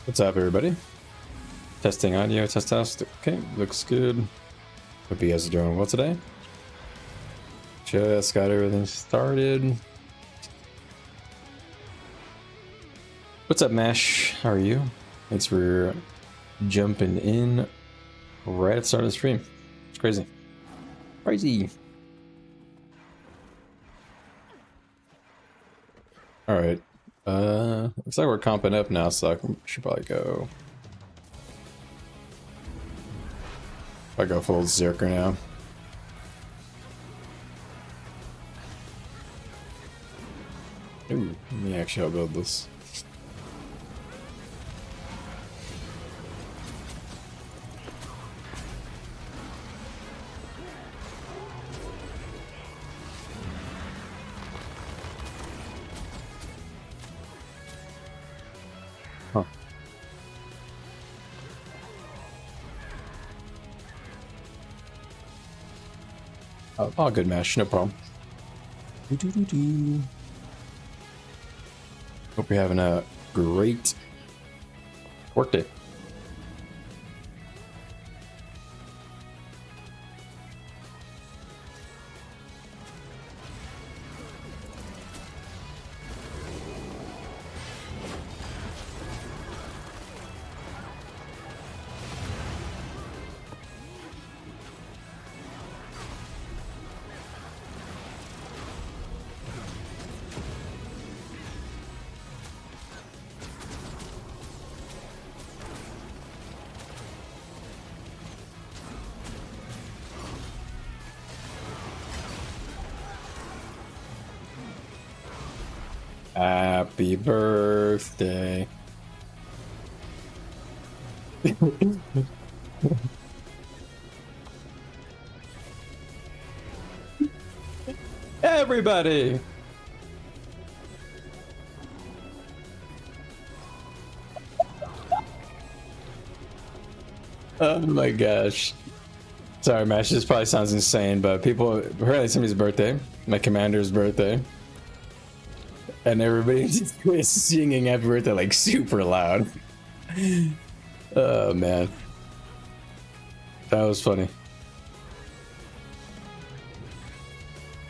What's up, everybody? Testing audio, test. Okay, looks good. Hope you guys are doing well today. Just got everything started. What's up, Mash? How are you? Thanks for jumping in right at the start of the stream. It's crazy. Crazy. All right. Looks like we're comping up now, so I should probably go. I go full Zerker now. Ooh, let me actually help build this. Huh. Oh, good Mash, no problem. Hope you're having a great workday. Happy birthday. Everybody. Oh my gosh. Sorry, Mash, this probably sounds insane, but people, apparently somebody's birthday, my commander's birthday. And everybody just was singing happy birthday like super loud. Oh man. That was funny.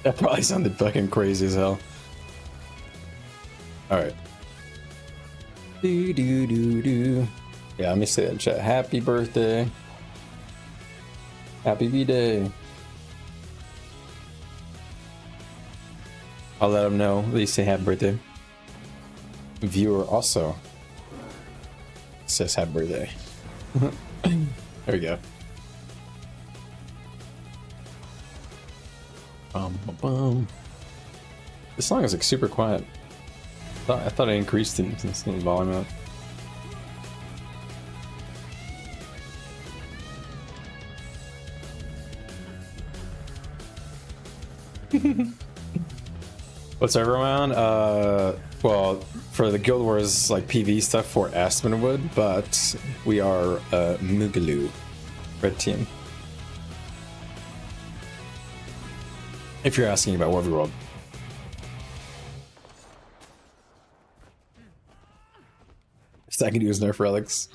That probably sounded fucking crazy as hell. Alright. Do. Yeah, let me say that in chat. Happy birthday. Happy B-Day. I'll let them know. At least say happy birthday. Viewer also says happy birthday. There we go. This song is like super quiet. I thought I increased the volume up. What's everyone? Well, for the Guild Wars like PV stuff for Aspenwood, but we are Mugaloo, red team. If you're asking about World. I can use Nerf relics.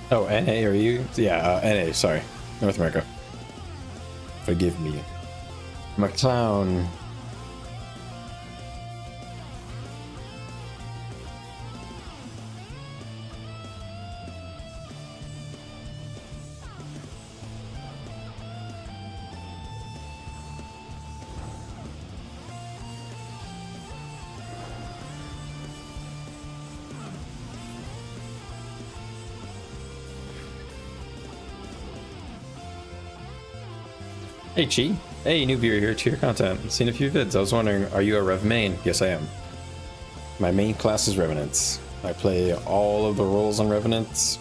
Oh, NA, are you? Yeah, NA, sorry. North America. Forgive me. McClown. Hey Chi, hey new viewer here to your content. Seen a few vids. I was wondering, are you a Rev main? Yes I am. My main class is Revenant. I play all of the roles on Revenant.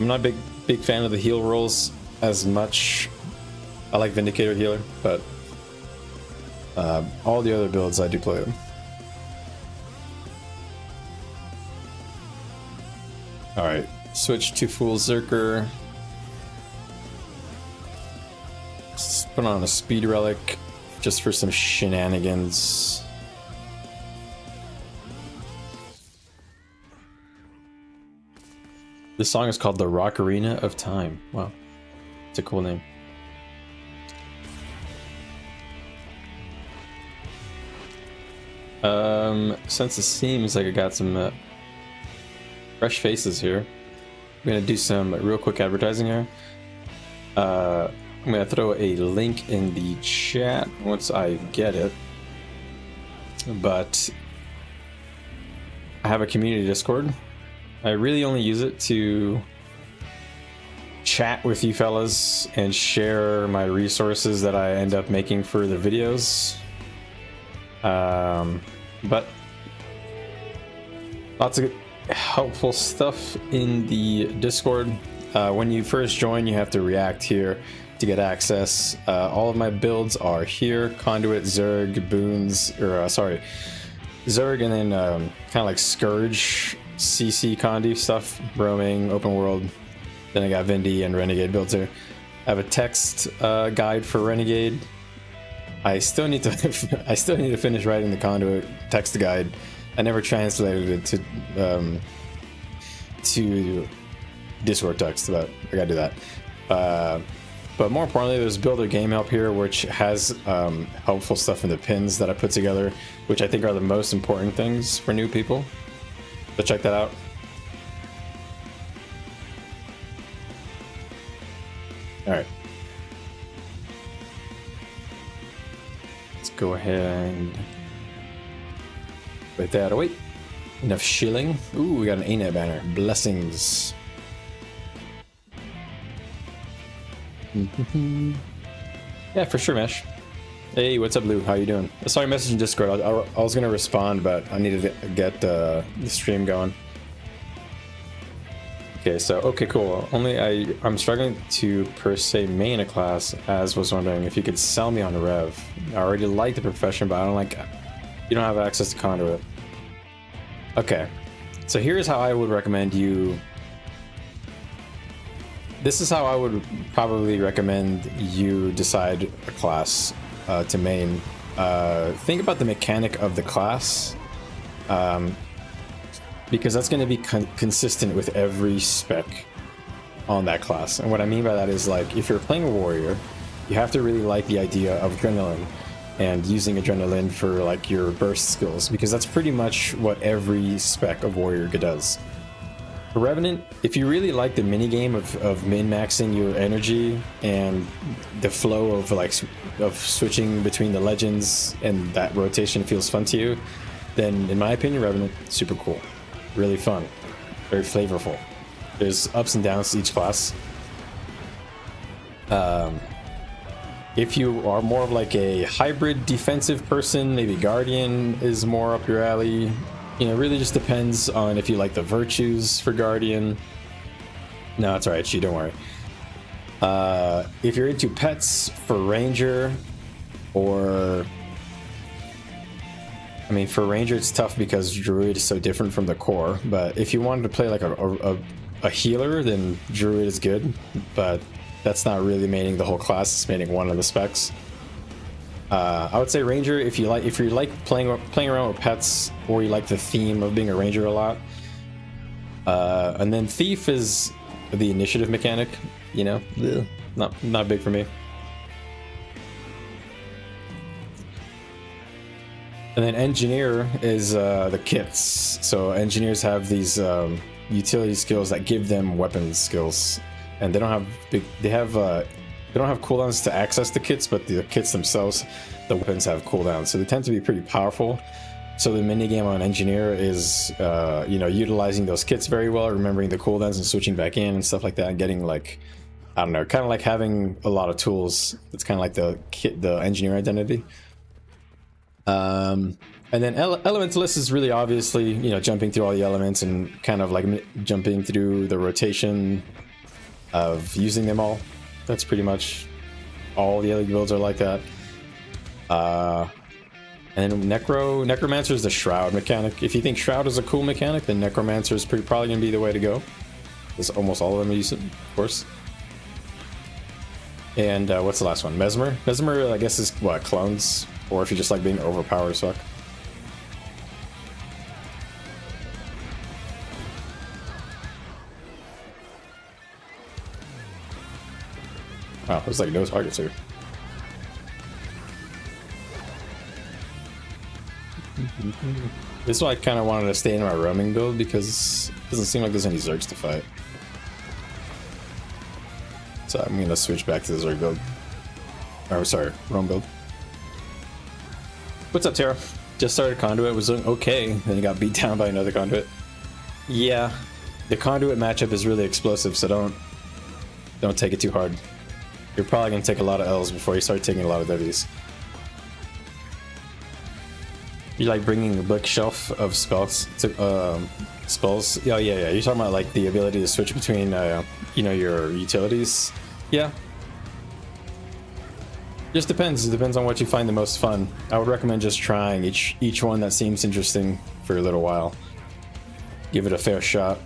I'm not a big fan of the heal roles as much. I like Vindicator healer, but All the other builds I do play them. Alright, switch to full Zerker. Let's put on a speed relic just for some shenanigans. This song is called The Rockarina of Time. Wow, it's a cool name. Since it seems like I got some fresh faces here, I'm gonna do some real quick advertising here. I'm gonna throw a link in the chat once I get it, but I have a community Discord. I really only use it to chat with you fellas and share my resources that I end up making for the videos. But lots of helpful stuff in the Discord. When you first join, you have to react here to get access. All of my builds are here: Conduit, Zerg, Boons, or Zerg, and then kind of like Scourge, CC Conduit stuff, roaming, open world. Then I got Vindy and Renegade builds here. I have a text guide for Renegade. I still need to finish writing the Conduit text guide. I never translated it to Discord text, but I gotta do that. But more importantly, there's Builder Game Help here, which has helpful stuff in the pins that I put together, which I think are the most important things for new people. So check that out. All right. Let's go ahead and put that away. Enough shilling. Ooh, we got an ANET banner. Blessings. Yeah, for sure, Mesh. Hey, what's up, Lou? How you doing? I saw your message in Discord. I was gonna respond, but I needed to get the stream going. Okay, so okay, cool. Only I'm struggling to per se main a class, as was wondering if you could sell me on Rev. I already like the profession, but I don't like. You don't have access to Conduit. Okay, so here's how I would recommend you. This is how I would probably recommend you decide a class to main. Think about the mechanic of the class, because that's going to be consistent with every spec on that class. And what I mean by that is, like, if you're playing a warrior, you have to really like the idea of adrenaline and using adrenaline for like your burst skills, because that's pretty much what every spec of warrior does. For Revenant, if you really like the minigame of min-maxing your energy and the flow of switching between the legends, and that rotation feels fun to you, then in my opinion, Revenant, super cool. Really fun. Very flavorful. There's ups and downs to each class. If you are more of like a hybrid defensive person, maybe Guardian is more up your alley. You know, really just depends on if you like the virtues for Guardian. No, it's alright, don't worry. If you're into pets for Ranger, or... I mean, for Ranger it's tough because Druid is so different from the core, but if you wanted to play like a healer, then Druid is good, but that's not really maining the whole class, it's maining one of the specs. I would say Ranger if you like playing around with pets, or you like the theme of being a Ranger a lot. And then Thief is the initiative mechanic, you know, not big for me. And then Engineer is the kits. So Engineers have these utility skills that give them weapons skills, and they don't have cooldowns to access the kits, but the kits themselves, the weapons have cooldowns, so they tend to be pretty powerful. So the minigame on Engineer is utilizing those kits very well, remembering the cooldowns and switching back in and stuff like that, and getting like, I don't know, kind of like having a lot of tools. It's kind of like the Engineer identity. And then Elementalist is really obviously, you know, jumping through all the elements and kind of like jumping through the rotation of using them all. That's pretty much all the other builds are like that. And then Necromancer is the Shroud mechanic. If you think Shroud is a cool mechanic, then Necromancer is probably going to be the way to go. Because almost all of them use it, of course. And what's the last one? Mesmer? Mesmer, I guess, is what? Clones? Or if you just like being overpowered as fuck. Wow, there's like no targets here. This is why I kind of wanted to stay in my roaming build, because it doesn't seem like there's any Zergs to fight. So I'm going to switch back to the Zerg build. Oh, sorry, roam build. What's up, Tara? Just started Conduit, was okay, then he got beat down by another Conduit. Yeah, the Conduit matchup is really explosive, so don't take it too hard. You're probably going to take a lot of L's before you start taking a lot of W's. You like bringing a bookshelf of spells to spells? Yeah. You're talking about like the ability to switch between, you know, your utilities. Yeah. Just depends. It depends on what you find the most fun. I would recommend just trying each one that seems interesting for a little while. Give it a fair shot.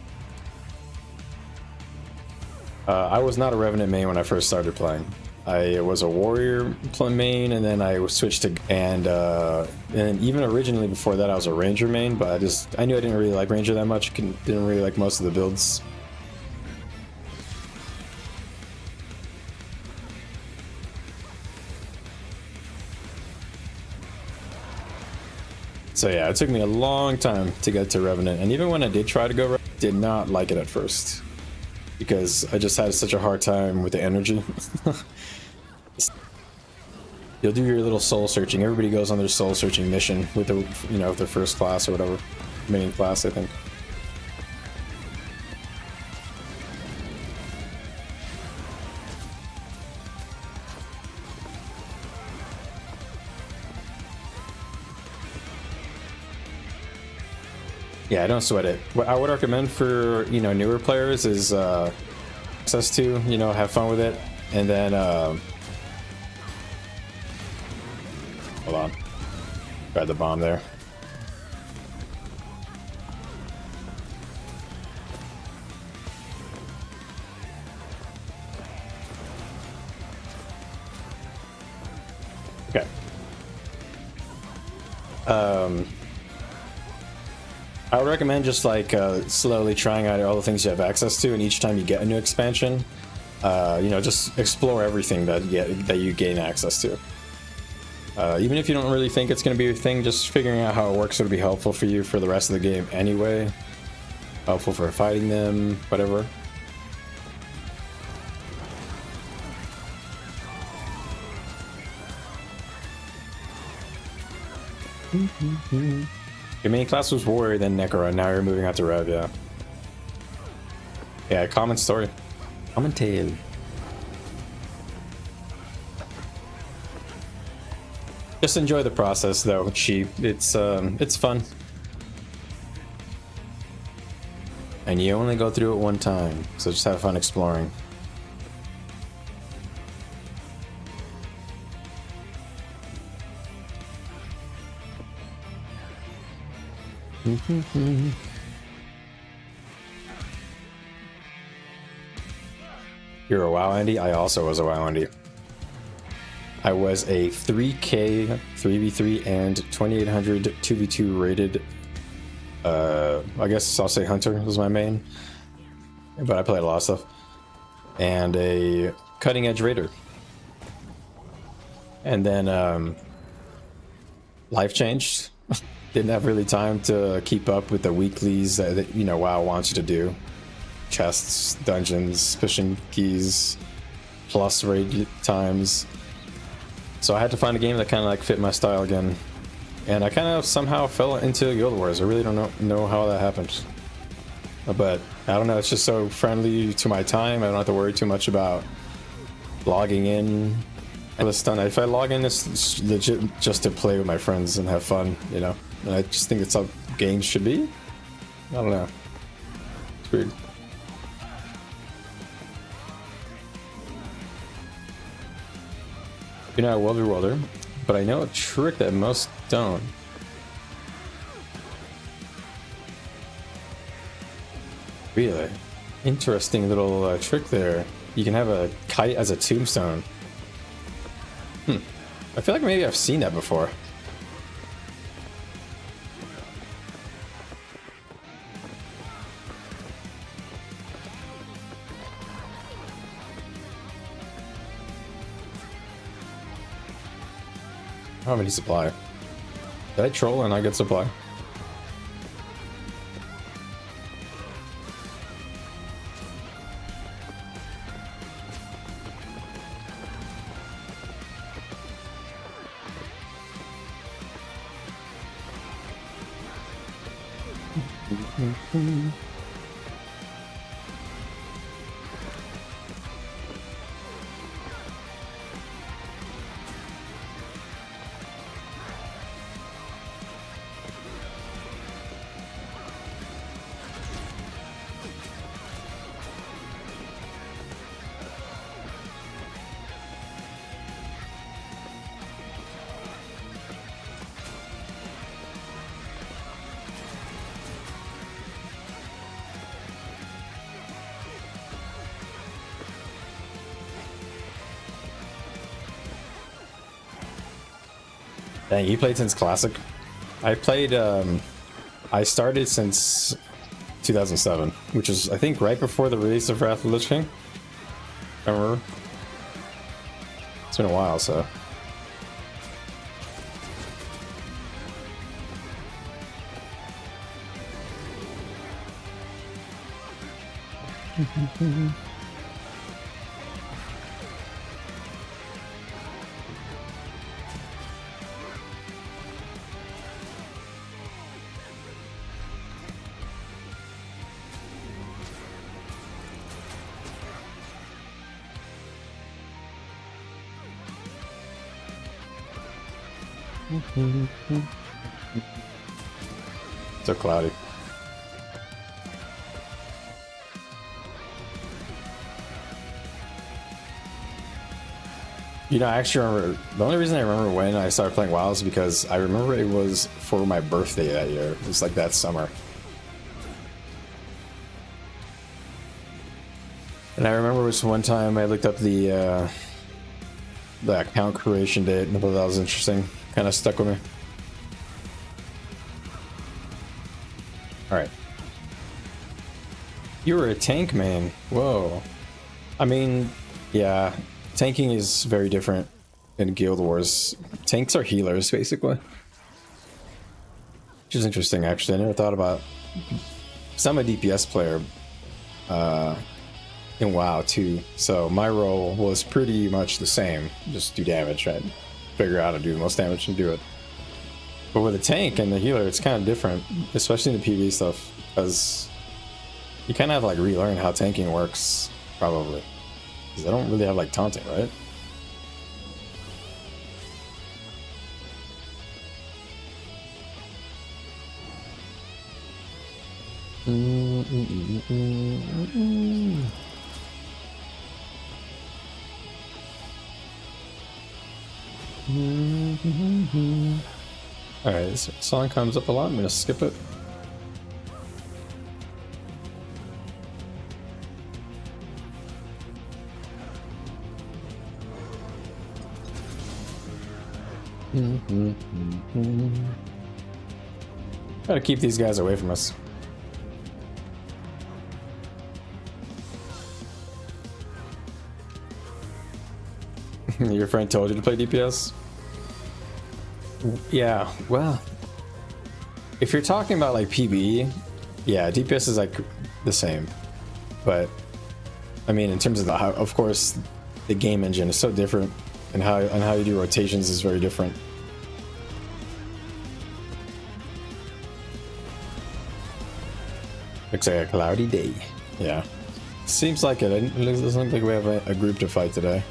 I was not a Revenant main when I first started playing. I was a warrior main, and then I switched to and even originally before that I was a ranger main, but I knew I didn't really like ranger that much. Didn't really like most of the builds. So yeah, it took me a long time to get to Revenant, and even when I did try to go, did not like it at first because I just had such a hard time with the energy. You'll do your little soul searching. Everybody goes on their soul searching mission with the, you know, their first class or whatever, main class, I think. Yeah, I don't sweat it. What I would recommend for, you know, newer players is access to, you know, have fun with it, and then hold on, grab the bomb there. Okay. I would recommend just like slowly trying out all the things you have access to, and each time you get a new expansion, you know, just explore everything that you gain access to. Even if you don't really think it's going to be a thing, just figuring out how it works would be helpful for you for the rest of the game anyway. Helpful for fighting them, whatever. Your main class was Warrior, then Necro, and now you're moving out to Rev, yeah. Yeah, common story. Common tale. Just enjoy the process, though, Chi. It's fun. And you only go through it one time, so just have fun exploring. You're a WoW Andy? I also was a WoW Andy. I was a 3K 3v3 and 2800 2v2 rated. I guess I'll say Hunter was my main, but I played a lot of stuff. And a cutting edge raider. And then life changed. Didn't have really time to keep up with the weeklies that you know WoW wants you to do. Chests, dungeons, pushing keys, plus raid times. So I had to find a game that kind of like fit my style again. And I kind of somehow fell into Guild Wars. I really don't know how that happened. But I don't know, it's just so friendly to my time. I don't have to worry too much about logging in. And it's done. If I log in, it's legit just to play with my friends and have fun, you know? And I just think it's how games should be. I don't know. It's weird. You're not a Worlder, but I know a trick that most don't. Really? Interesting little trick there. You can have a kite as a tombstone. I feel like maybe I've seen that before. I don't have any supply. Did I troll and I get supply? Dang, you played since Classic? I played, I started since 2007, which is, I think, right before the release of Wrath of the Lich King. I remember. It's been a while, so. So cloudy. You know, I actually remember, the only reason I remember when I started playing WoW is because I remember it was for my birthday that year. It was like that summer. And I remember it was one time I looked up the account creation date and I thought that was interesting. Kind of stuck with me. Alright. You were a tank man. Whoa. I mean, yeah. Tanking is very different in Guild Wars. Tanks are healers, basically. Which is interesting, actually. I never thought about... Because I'm a DPS player in WoW, too. So my role was pretty much the same. Just do damage, right? Figure out how to do the most damage and do it. But with a tank and the healer, it's kind of different. Especially in the PvE stuff. Because you kind of have to, like, relearn how tanking works, probably. Because I don't really have, like, taunting, right? Alright, this song comes up a lot. I'm gonna skip it. Gotta keep these guys away from us. Your friend told you to play DPS? Yeah, well, if you're talking about like PvE, yeah, DPS is like the same. But I mean, in terms of of course, the game engine is so different, and how you do rotations is very different. Looks like a cloudy day. Yeah, seems like it. It doesn't look like we have a group to fight today.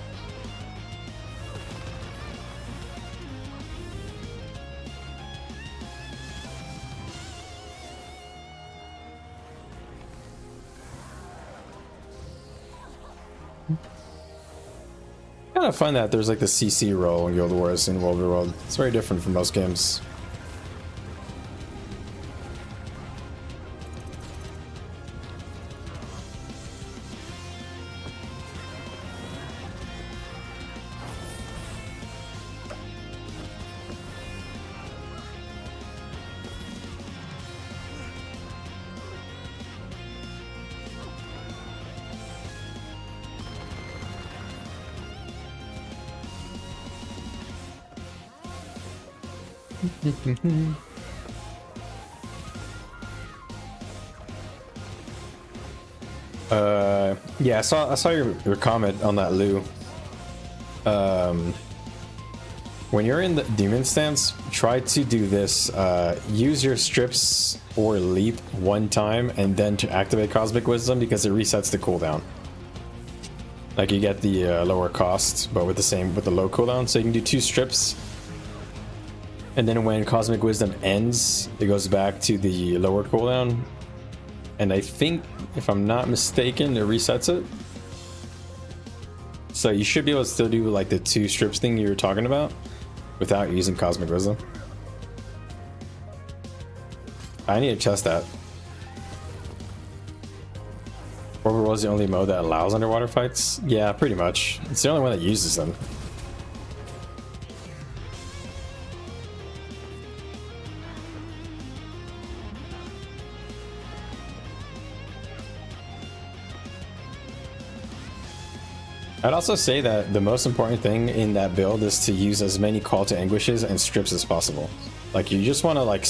kind of find that there's like the CC role in Guild Wars in World War World. It's very different from most games. Yeah, I saw your comment on that, Lou. When you're in the demon stance, try to do this. Use your strips or leap one time and then to activate Cosmic Wisdom, because it resets the cooldown. Like you get the lower cost, but with the low cooldown. So you can do 2 strips. And then when Cosmic Wisdom ends, it goes back to the lower cooldown. And I think, if I'm not mistaken, it resets it. So you should be able to still do like the 2 strips thing you were talking about without using Cosmic Wisdom. I need to test that. Overworld is the only mode that allows underwater fights? Yeah, pretty much. It's the only one that uses them. I'd also say that the most important thing in that build is to use as many Call to Anguishes and strips as possible. Like you just want to like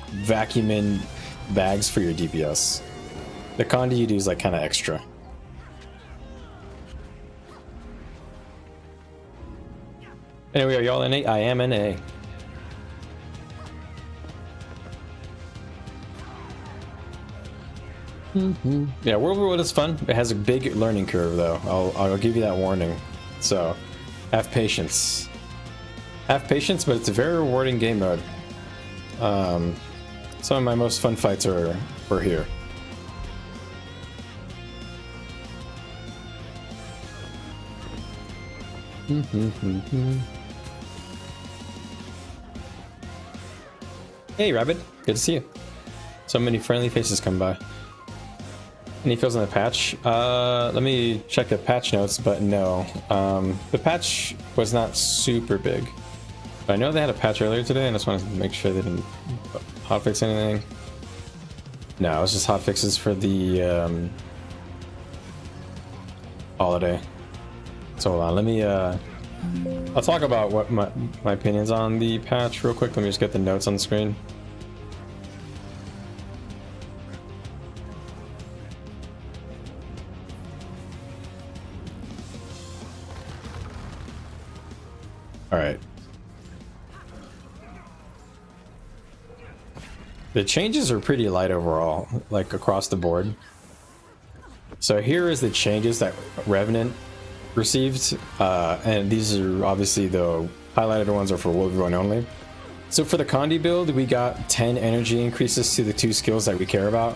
vacuum in bags for your DPS. The Conduit you do is like kind of extra. Anyway, are y'all in A? I am in A. Yeah, World War World is fun. It has a big learning curve, though. I'll give you that warning. So, have patience. Have patience, but it's a very rewarding game mode. Some of my most fun fights were here. Hey, Rabbit. Good to see you. So many friendly faces come by. Any feels on the patch? Let me check the patch notes, but no. The patch was not super big. But I know they had a patch earlier today, and I just wanted to make sure they didn't hotfix anything. No, it was just hotfixes for the holiday. So hold on, let me I'll talk about what my opinions on the patch real quick. Let me just get the notes on the screen. All right. The changes are pretty light overall, like across the board. So here is the changes that Revenant received, and these are obviously the highlighted ones are for World War I only. So for the Conduit build, we got 10 energy increases to the 2 skills that we care about,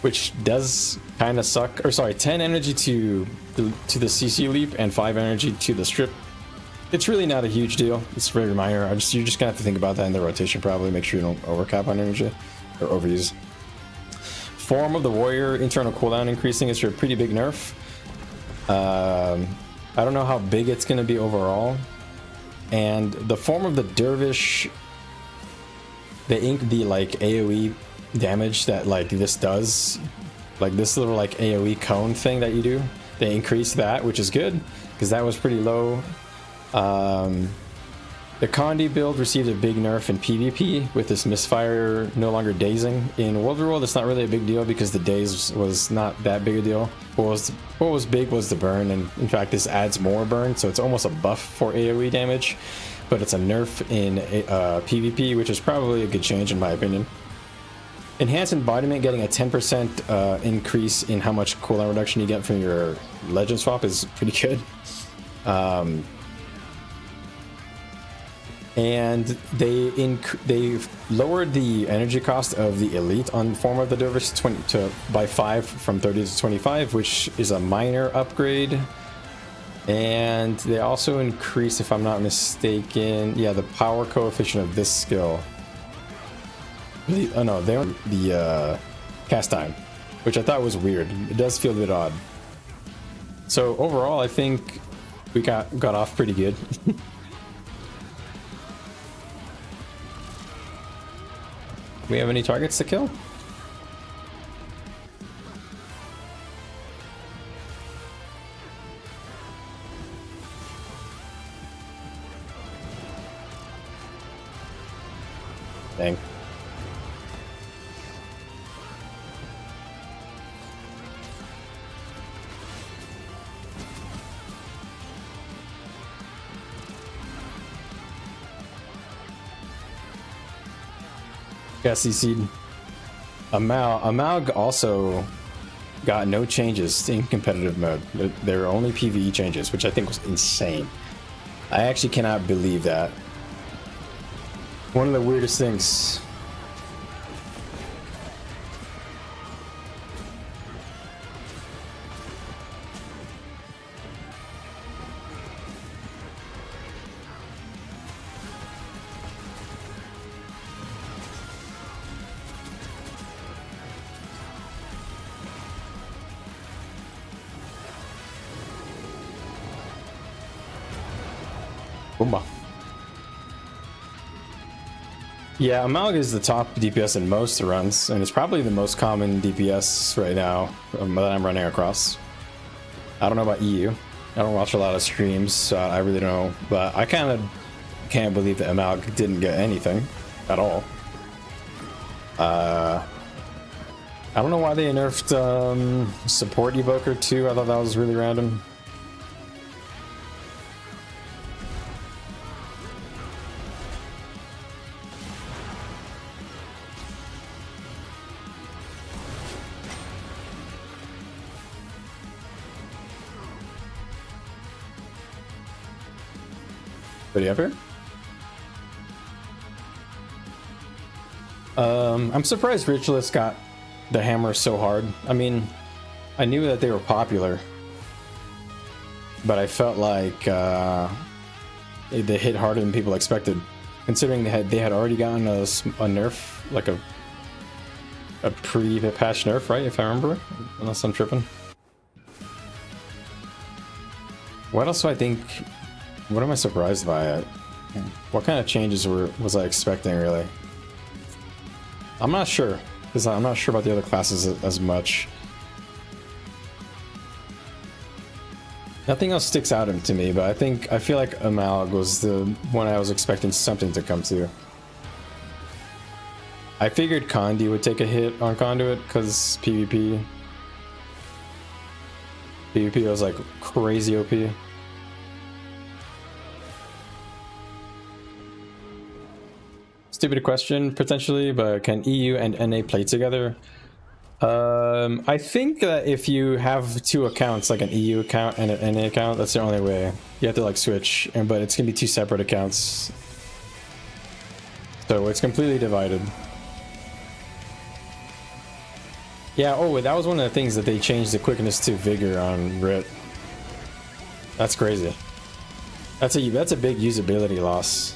which does kind of suck. Or sorry, 10 energy to the CC leap and 5 energy to the strip. It's really not a huge deal. It's very minor. You're just gonna have to think about that in the rotation, probably. Make sure you don't overcap on energy or overuse. Form of the Warrior internal cooldown increasing is a pretty big nerf. I don't know how big it's gonna be overall. And the Form of the Dervish, the like AoE damage that like this does, like this little like AoE cone thing that you do, they increase that, which is good because that was pretty low. The Conduit build received a big nerf in PvP with this misfire no longer dazing. In World War World, it's not really a big deal because the daze was not that big a deal. What was big was the burn, and in fact this adds more burn, so it's almost a buff for AoE damage, but it's a nerf in PvP, which is probably a good change in my opinion. Enhanced Embodiment getting a 10% increase in how much cooldown reduction you get from your legend swap is pretty good. And they lowered the energy cost of the elite on Form of the Dervish by 5 from 30 to 25, which is a minor upgrade. And they also increase, if I'm not mistaken, yeah, the power coefficient of this skill. Oh no, they're the cast time, which I thought was weird. It does feel a bit odd. So overall, I think we got off pretty good. We have any targets to kill? Dang. Got CC'd. Amalg also got no changes in competitive mode. There were only PvE changes, which I think was insane. I actually cannot believe that. One of the weirdest things. Boomba. Yeah, Amalg is the top DPS in most runs, and it's probably the most common DPS right now that I'm running across. I don't know about EU. I don't watch a lot of streams, so I really don't know. But I kind of can't believe that Amalg didn't get anything at all. I don't know why they nerfed support evoker too. I thought that was really random. What do you have here? I'm surprised Ritualist got the hammer so hard. I mean, I knew that they were popular, but I felt like they hit harder than people expected, considering they had already gotten a nerf, like a pre-patch nerf, right? If I remember, unless I'm tripping. What else do I think? What am I surprised by it? What kind of changes was I expecting, really? I'm not sure, because I'm not sure about the other classes as much. Nothing else sticks out to me, but I feel like Amalg was the one I was expecting something to come to. I figured Condi would take a hit on Conduit, because PvP was like crazy OP. Stupid question, potentially, but can EU and NA play together? I think that if you have two accounts, like an EU account and an NA account, that's the only way. You have to like switch, but it's gonna be two separate accounts. So it's completely divided. Yeah, oh, that was one of the things that they changed the quickness to vigor on Rit. That's crazy. That's a big usability loss.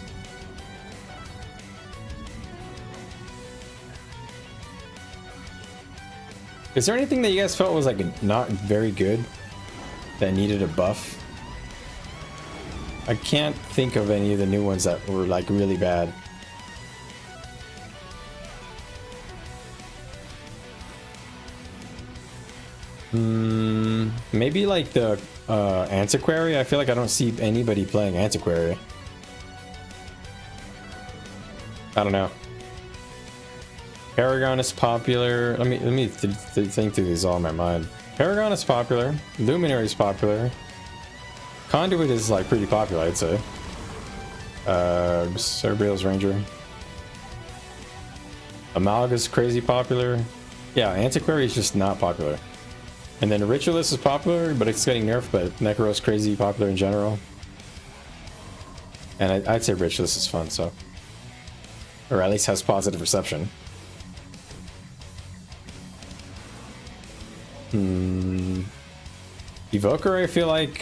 Is there anything that you guys felt was like not very good that needed a buff? I can't think of any of the new ones that were like really bad. Maybe like the Antiquary. I feel like I don't see anybody playing Antiquary. I don't know. Paragon is popular. Let me think through these all in my mind. Paragon is popular. Luminary is popular. Conduit is like pretty popular, I'd say. Cerberal's Ranger. Amalg is crazy popular. Yeah, Antiquary is just not popular. And then Ritualist is popular, but it's getting nerfed, but Necro is crazy popular in general. And I'd say Ritualist is fun, so. Or at least has positive reception. Evoker, I feel like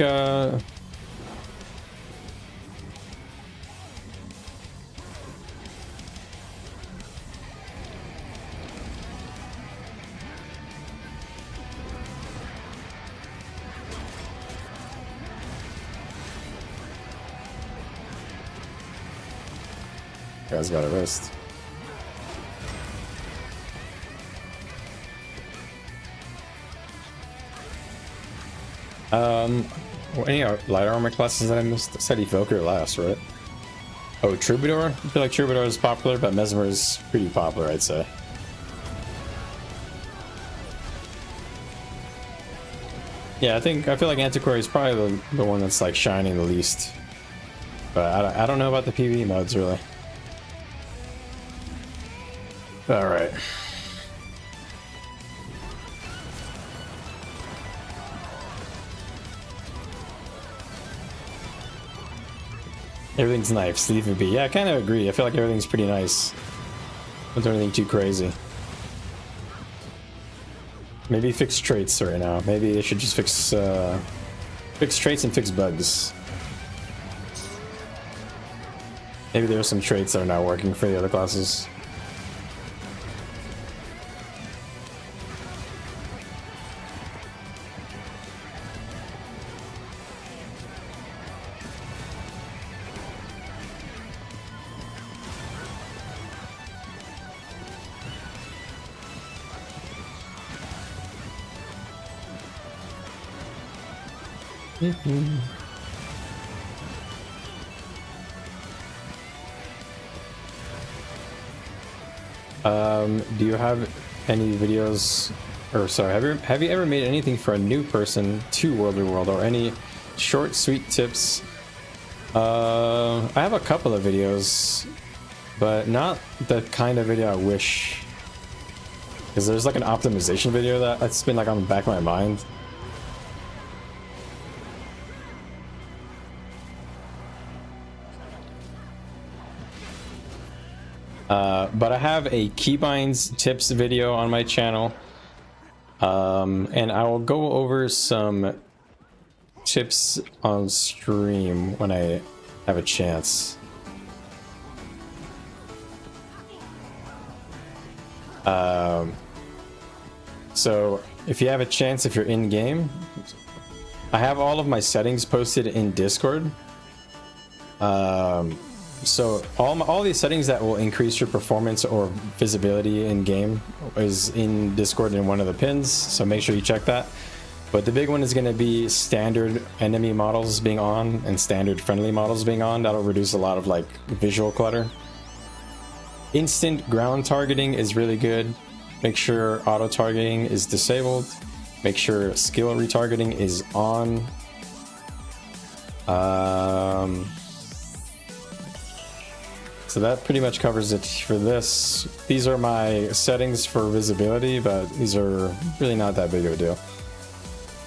guy's got a wrist. Any light armor classes that I missed? I said Evoker last, right? Oh, Troubadour? I feel like Troubadour is popular, but Mesmer is pretty popular, I'd say. Yeah, I feel like Antiquary is probably the one that's like shining the least. But I don't know about the PvE modes, really. Alright. Everything's nice. Leave it be. Yeah, I kind of agree. I feel like everything's pretty nice. Don't do anything too crazy. Maybe fix traits right now. Maybe they should just fix traits and fix bugs. Maybe there are some traits that are not working for the other classes. Do you have any videos, or sorry, have you ever made anything for a new person to World of World, or any short sweet tips? I have a couple of videos, but not the kind of video I wish, because there's like an optimization video that's been like on the back of my mind. But I have a keybinds tips video on my channel, and I will go over some tips on stream when I have a chance. So if you have a chance, if you're in game, I have all of my settings posted in Discord. So all these settings that will increase your performance or visibility in game is in Discord in one of the pins, so make sure you check that. But the big one is going to be standard enemy models being on and standard friendly models being on. That'll reduce a lot of like visual clutter. Instant ground targeting is really good. Make sure auto targeting is disabled. Make sure skill retargeting is on. So that pretty much covers it for this. These are my settings for visibility, but these are really not that big of a deal.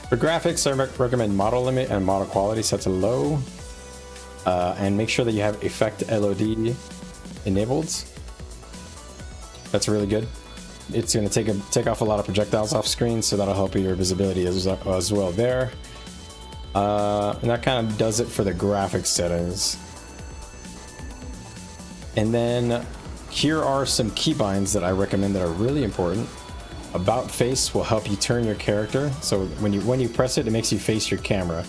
For graphics, I recommend model limit and model quality set to low. And make sure that you have effect LOD enabled. That's really good. It's going to take off a lot of projectiles off screen, so that'll help your visibility as well there. And that kind of does it for the graphics settings. And then here are some keybinds that I recommend that are really important. About face will help you turn your character. So when you press it, it makes you face your camera.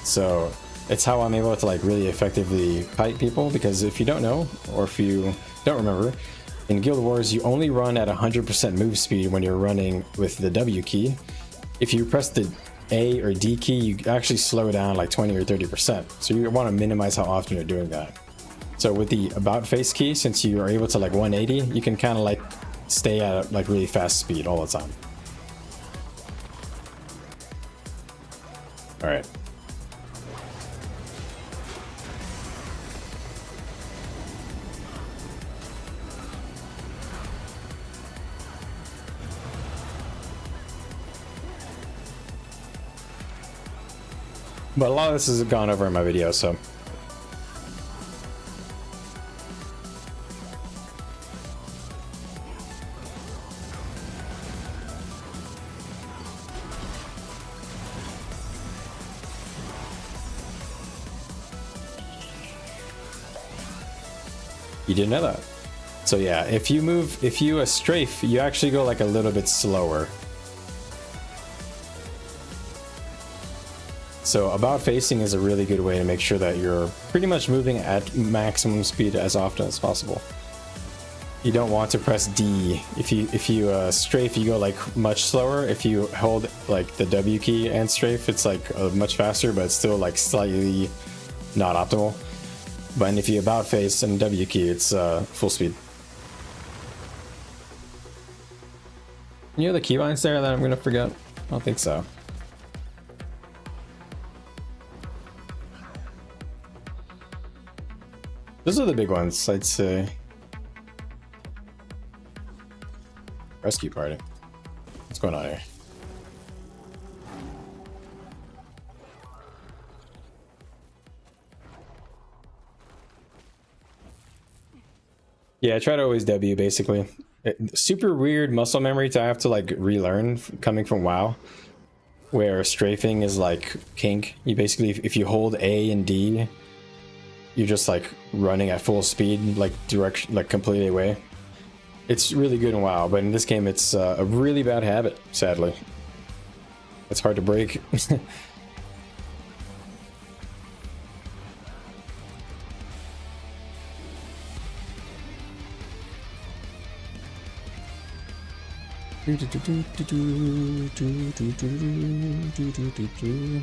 So it's how I'm able to like really effectively kite people, because if you don't know, or if you don't remember, in Guild Wars you only run at 100% move speed when you're running with the W key. If you press the A or D key, you actually slow down like 20 or 30%. So you want to minimize how often you're doing that. So with the about face key, since you are able to like 180, you can kind of like stay at like really fast speed all the time. All right. But a lot of this has gone over in my video, so. You didn't know that. So yeah, if you strafe, you actually go like a little bit slower. So about facing is a really good way to make sure that you're pretty much moving at maximum speed as often as possible. You don't want to press D. If you strafe, you go like much slower. If you hold like the W key and strafe, it's like much faster, but it's still like slightly not optimal. But if you about face and W key, it's full speed. You know the keybinds there that I'm gonna forget? I don't think so. Those are the big ones, I'd say. Rescue party. What's going on here? Yeah, I try to always W basically. Super weird muscle memory to have to like relearn coming from WoW, where strafing is like kink. You basically, if you hold A and D, you're just like running at full speed, like direction, like completely away. It's really good in WoW, but in this game, it's a really bad habit. Sadly, it's hard to break.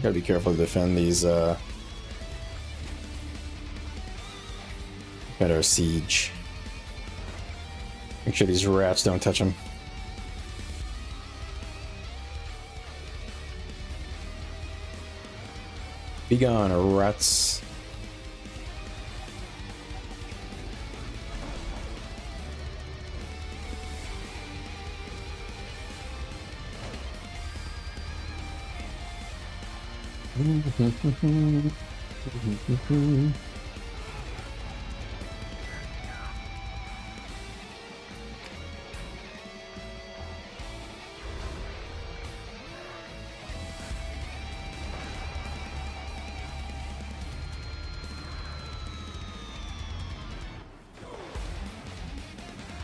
Gotta be careful to defend these better siege. Make sure these rats don't touch them. Be gone, rats.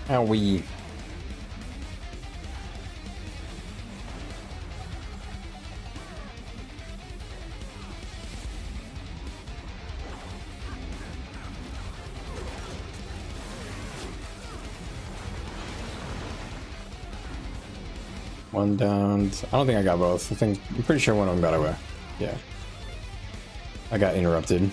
Owie. One down. I don't think I got both. I'm pretty sure one of them got away. Yeah. I got interrupted.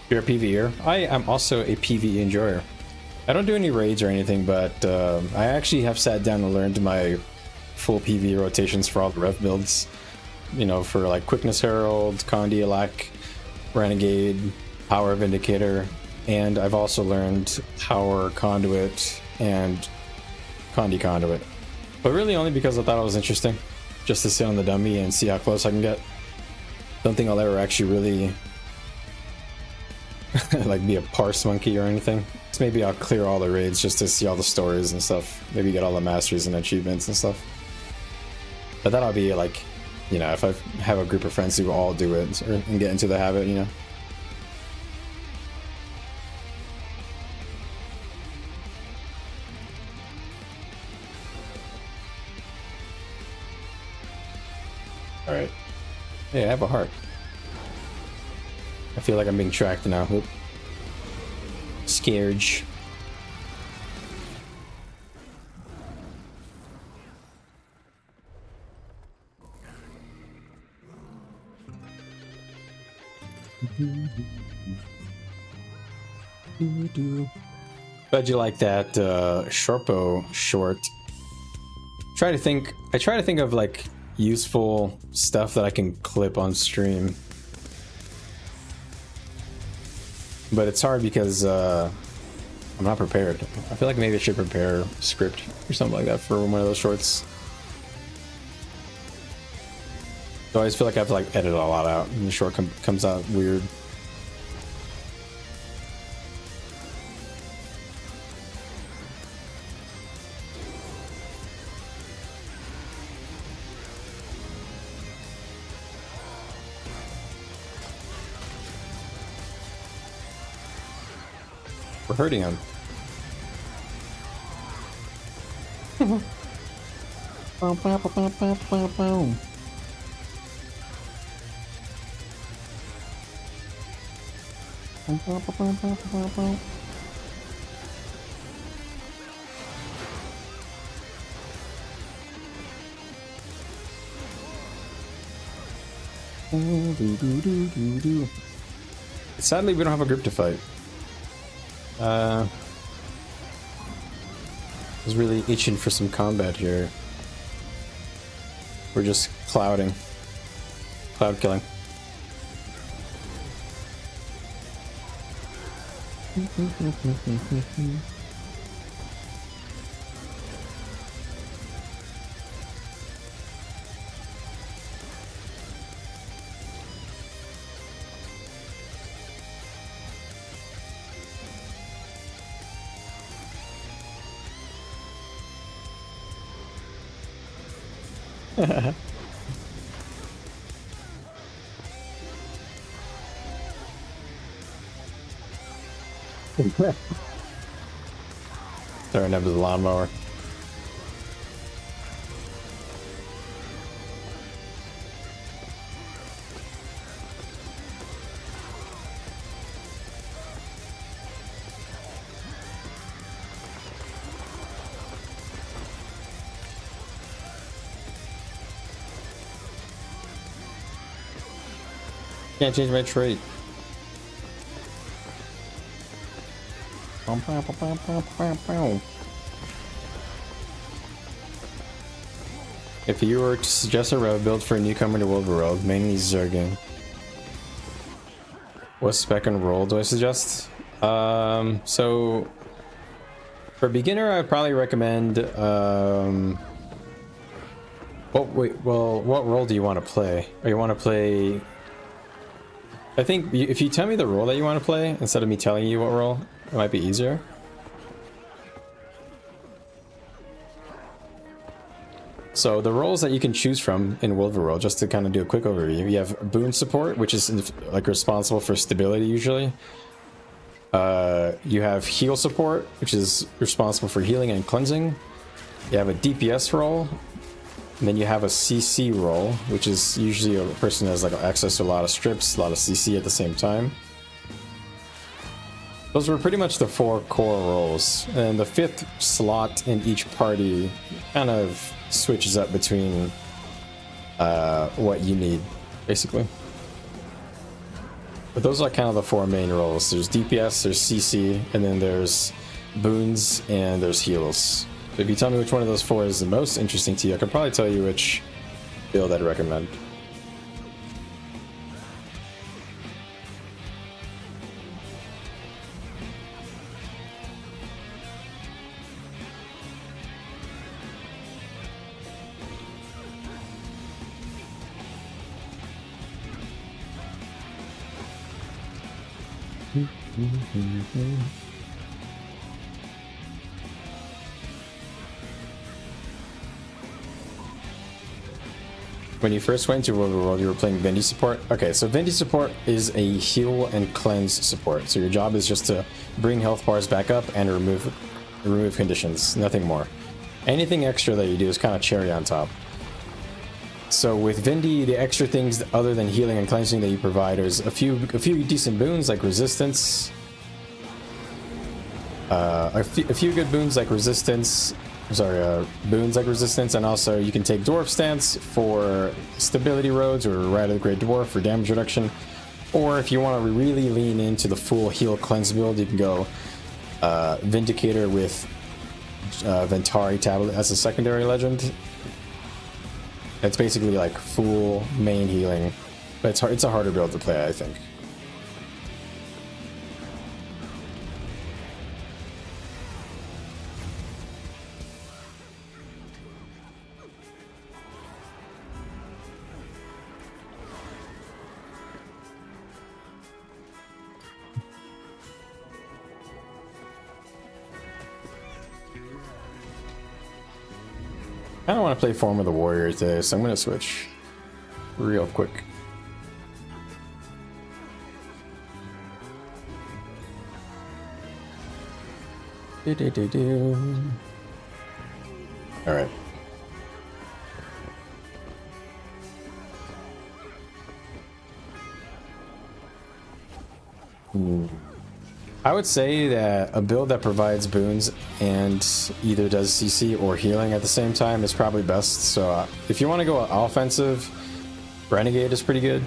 You're a PvEer? I am also a PvE enjoyer. I don't do any raids or anything, but I actually have sat down and learned my full PvE rotations for all the rev builds. You know, for like Quickness Herald, Conduit, Renegade, Power Vindicator, and I've also learned Power Conduit and Conduit. But really only because I thought it was interesting, just to sit on the dummy and see how close I can get. Don't think I'll ever actually really like be a parse monkey or anything. So maybe I'll clear all the raids just to see all the stories and stuff. Maybe get all the masteries and achievements and stuff. But that'll be like, you know, if I have a group of friends who all do it and get into the habit, you know. Alright. Hey, I have a heart. I feel like I'm being tracked now. Oop. Scared. Glad you like that Sharpo short. I try to think of like useful stuff that I can clip on stream. But it's hard because I'm not prepared. I feel like maybe I should prepare a script or something like that for one of those shorts. So I always feel like I have to like edit a lot out and the short comes out weird. We're hurting him. Sadly, we don't have a group to fight. I was really itching for some combat here. We're just clouding. Cloud killing. Starting up with the lawnmower. Can't change my trait. If you were to suggest a rev build for a newcomer to World, mainly zerging, what spec and role do I suggest? So for beginner, I'd probably recommend. What role do you want to play? Or you want to play? I think if you tell me the role that you want to play instead of me telling you what role, it might be easier. So the roles that you can choose from in World, just to kind of do a quick overview, you have boon support, which is like responsible for stability usually. You have heal support, which is responsible for healing and cleansing. You have a DPS role. And then you have a CC role, which is usually a person who has like access to a lot of strips, a lot of CC at the same time. Those were pretty much the 4 core roles. And the 5th slot in each party kind of switches up between what you need, basically. But those are kind of the 4 main roles. There's DPS, there's CC, and then there's boons, and there's heals. So if you tell me which one of those 4 is the most interesting to you, I could probably tell you which build I'd recommend. When you first went to World, you were playing Vendi support? Okay, so Vendi support is a heal and cleanse support. So your job is just to bring health bars back up and remove conditions, nothing more. Anything extra that you do is kind of cherry on top. So with Vendi, the extra things other than healing and cleansing that you provide is a few decent boons like resistance, a few good boons like resistance. Boons like resistance, and also you can take Dwarf Stance for stability roads or Rite of the Great Dwarf for damage reduction. Or if you want to really lean into the full heal cleanse build, you can go Vindicator with Ventari Tablet as a secondary legend. It's basically like full main healing, but it's a harder build to play, I think. I don't want to play Form of the Warrior today, so I'm going to switch real quick. All right. I would say that a build that provides boons and either does CC or healing at the same time is probably best. So if you want to go offensive, Renegade is pretty good.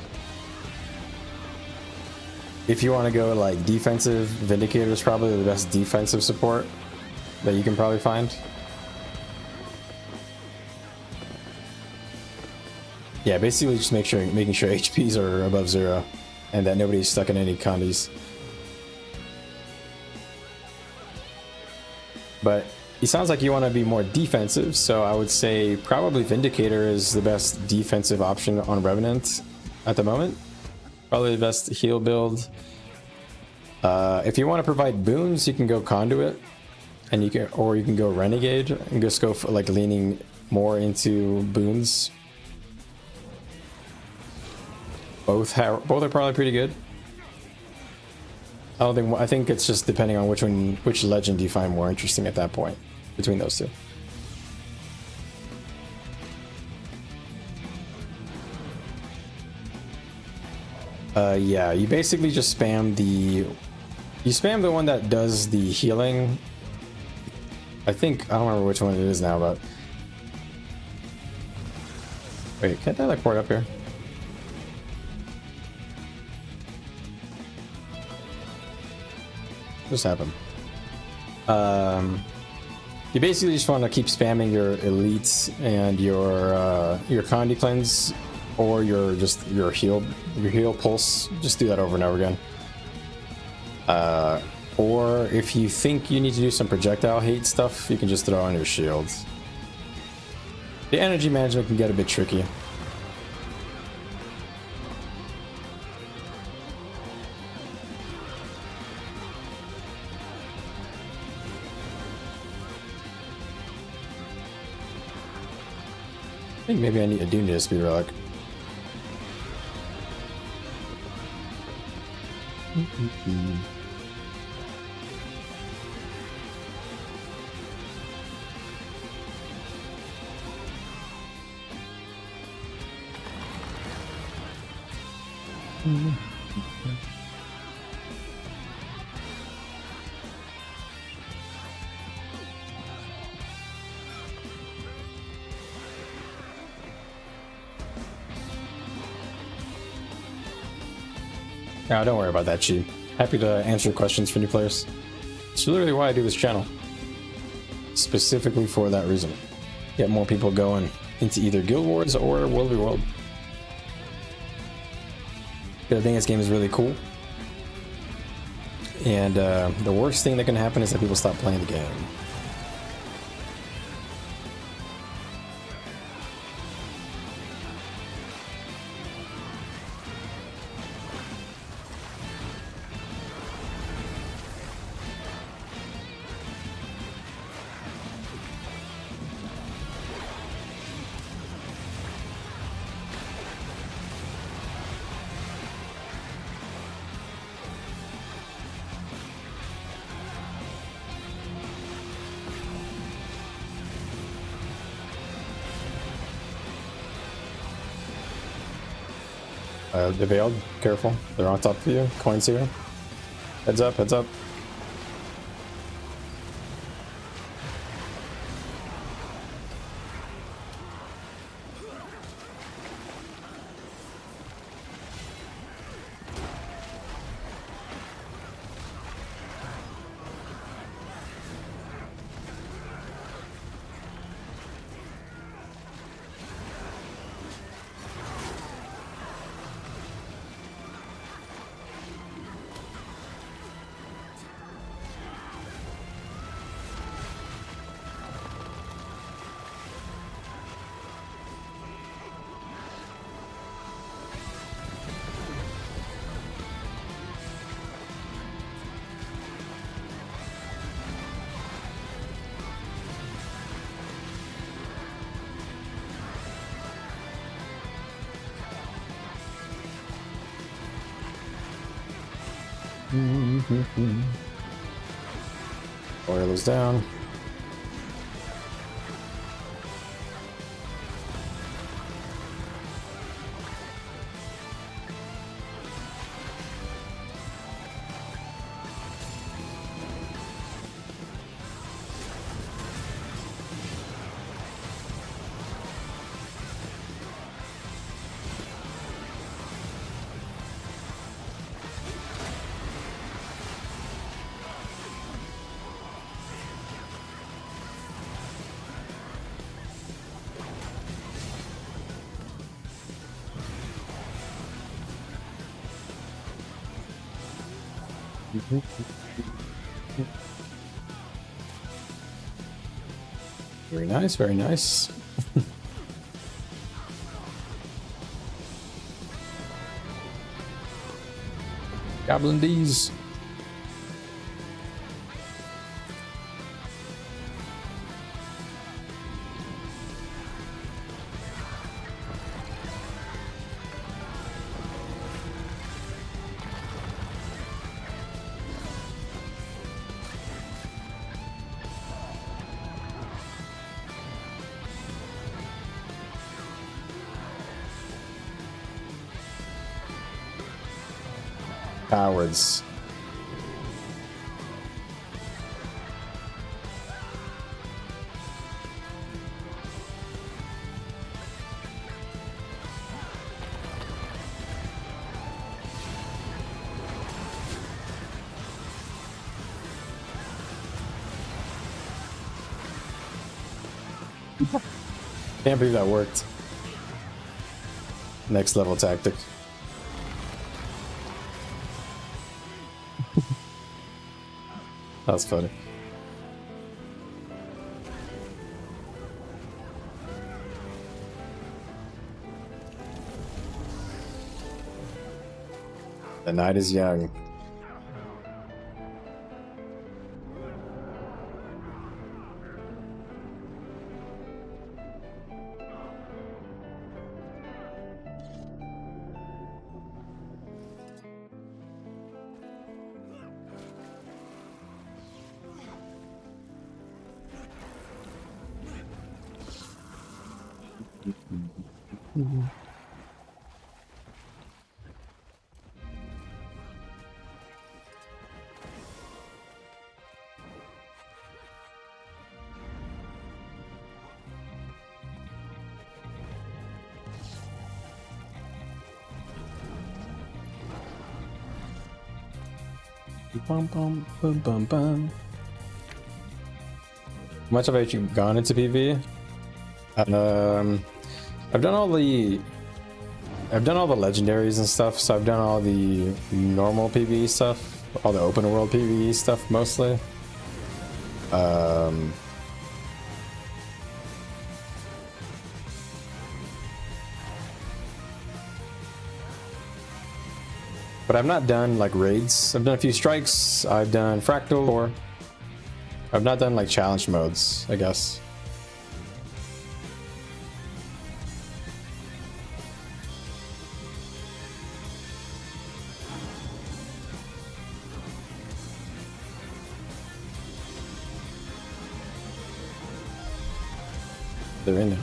If you want to go like defensive, Vindicator is probably the best defensive support that you can probably find. Yeah, basically just making sure HPs are above 0 and that nobody's stuck in any condies. But it sounds like you want to be more defensive, so I would say probably Vindicator is the best defensive option on Revenant at the moment. Probably the best heal build. If you want to provide boons, you can go Conduit, and you can go Renegade and just go for like leaning more into boons. Both are probably pretty good. I think it's just depending on which legend you find more interesting at that point between those two. Yeah, you basically just spam the one that does the healing. I don't remember which one it is now, but wait, can't I like port up here? Just happened. You basically just want to keep spamming your elites and your Condi cleanse or your heal pulse. Just do that over and over again. Or if you think you need to do some projectile hate stuff, you can just throw on your shields. The energy management can get a bit tricky. I think maybe I do need a speed relic. No, don't worry about that, Chi. Happy to answer questions for new players. It's literally why I do this channel. Specifically for that reason. Get more people going into either Guild Wars or World v World. I think this game is really cool. And the worst thing that can happen is that people stop playing the game. The Veiled, careful. They're on top of you. Coins here. Heads up, heads up. Oil is down. Very nice, very nice. Goblin D's. Cowards. Can't believe that worked. Next level tactic. That's funny. The night is young. Bum, bum, bum, bum, bum. How much have I actually gone into PvE? I've done all the legendaries and stuff, so I've done all the normal PvE stuff, all the open world PvE stuff mostly. But I've not done like raids. I've done a few strikes. I've done fractal, or I've not done like challenge modes, I guess. They're in there.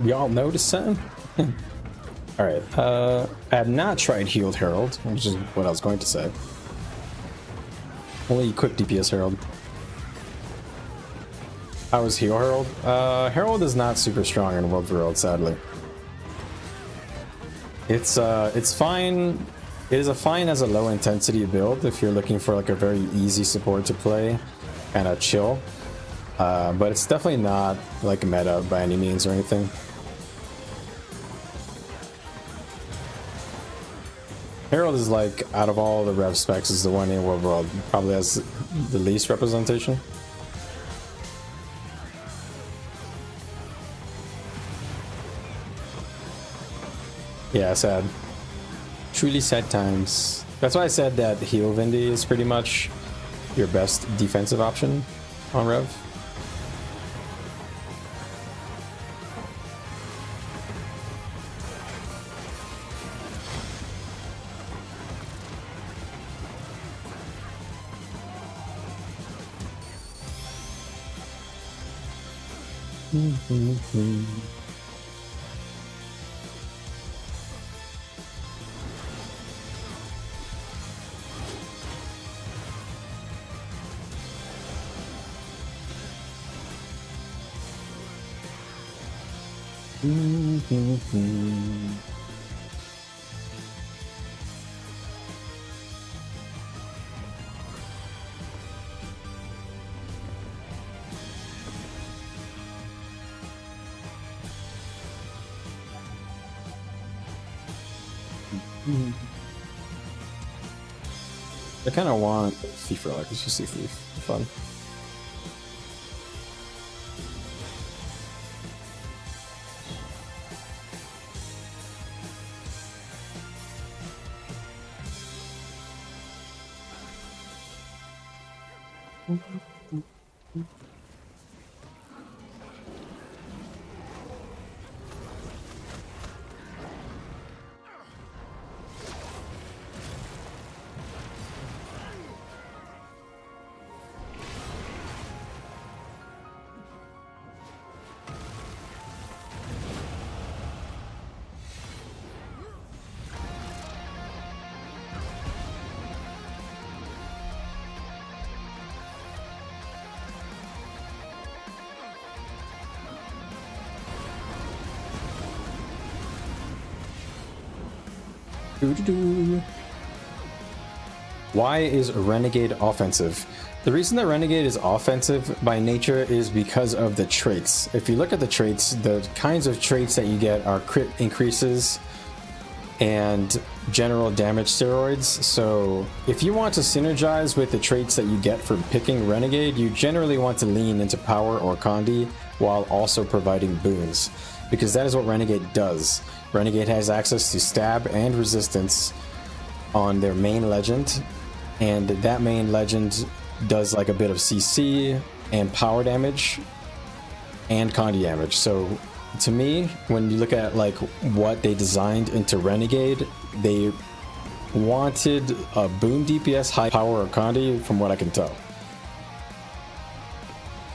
Y'all notice something? Alright, I have not tried Healed Herald, which is what I was going to say. Only equipped DPS Herald. How is Heal Herald? Herald is not super strong in World for World, sadly. It's fine. It is fine as a low intensity build if you're looking for like a very easy support to play and a chill. But it's definitely not like meta by any means or anything. Herald is like, out of all the rev specs, is the one in World probably has the least representation. Yeah, sad. Truly sad times. That's why I said that heal Vindy is pretty much your best defensive option on Rev. I kind of want Thief Relic. Let's just see Thief. Fun. Why is Renegade offensive? The reason that Renegade is offensive by nature is because of the traits. If you look at the traits, the kinds of traits that you get are crit increases and general damage steroids. So if you want to synergize with the traits that you get from picking Renegade, you generally want to lean into power or Condi while also providing boons, because that is what Renegade does. Renegade has access to stab and resistance on their main legend, and that main legend does like a bit of CC and power damage and Condi damage. So to me, when you look at like what they designed into Renegade, they wanted a boon DPS, high power or Condi, from what I can tell.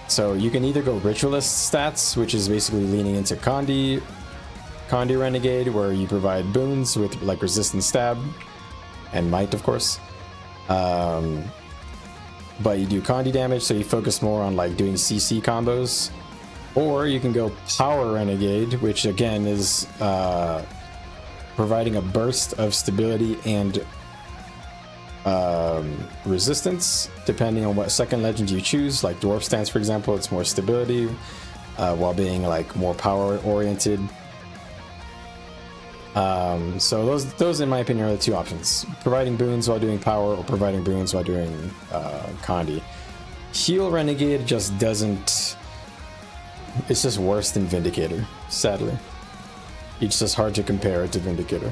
So you can either go Ritualist stats, which is basically leaning into Condi Renegade, where you provide boons with like resistant stab and might, of course. But you do Condi damage, so you focus more on like doing CC combos. Or you can go Power Renegade, which again is providing a burst of stability and resistance, depending on what second legend you choose. Like Dwarf Stance, for example, it's more stability while being like more power oriented. So those in my opinion are the two options: providing boons while doing power, or providing boons while doing Condi. Heal Renegade just doesn't. It's just worse than Vindicator, sadly. It's just hard to compare it to Vindicator.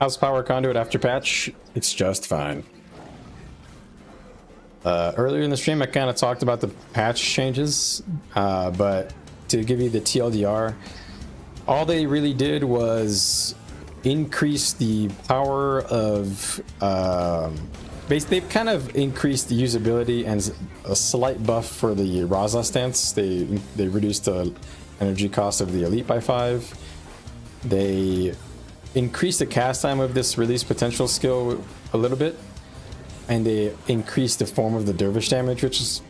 How's Power Conduit after patch? It's just fine. Earlier in the stream, I kind of talked about the patch changes, but to give you the TLDR, all they really did was increase the power of... they've kind of increased the usability and a slight buff for the Raza stance. They reduced the energy cost of the elite by 5. They increased the cast time of this release potential skill a little bit, and they increased the form of the dervish damage, which is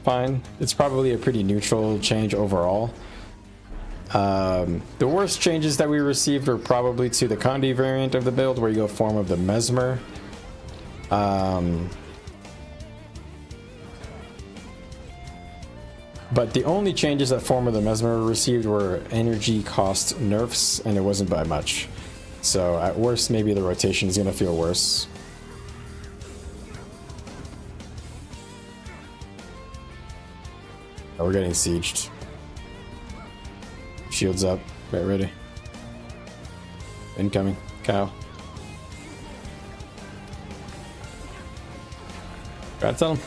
fine. It's probably a pretty neutral change overall. The worst changes that we received were probably to the Conduit variant of the build, where you go form of the Mesmer. But the only changes that form of the Mesmer received were energy cost nerfs, and it wasn't by much. So at worst, maybe the rotation is going to feel worse. Oh, we're getting sieged. Shields up. Get ready. Incoming. Cow. Gotta tell him.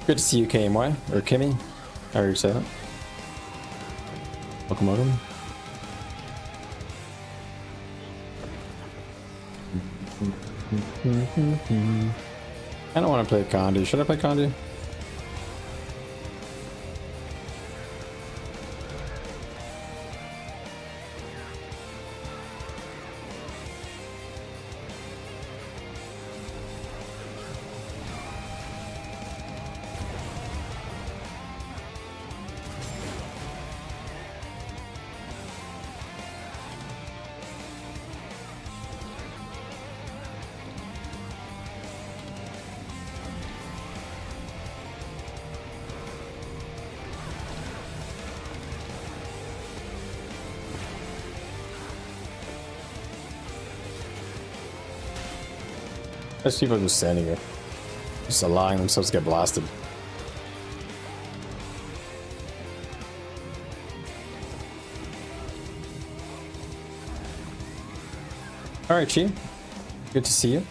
Good to see you, KMY. Or Kimmy. However you say that. Welcome, welcome. I don't want to play Conduit. Should I play Conduit? There's people just standing here, just allowing themselves to get blasted. Alright, Chi. Good to see you.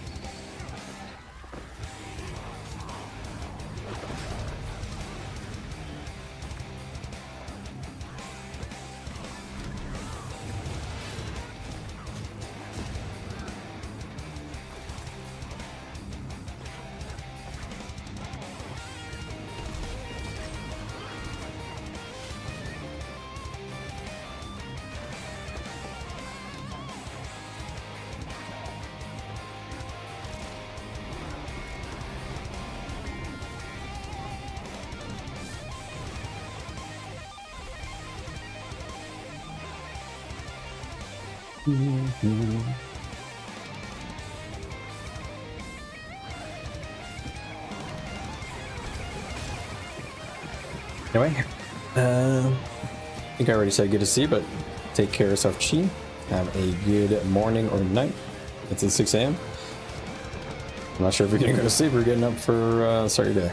Anyway, I think I already said good to see you, but take care of yourself, Chi. Have a good morning or night. It's at 6 a.m. I'm not sure if you're gonna go to sleep or getting up for start your day.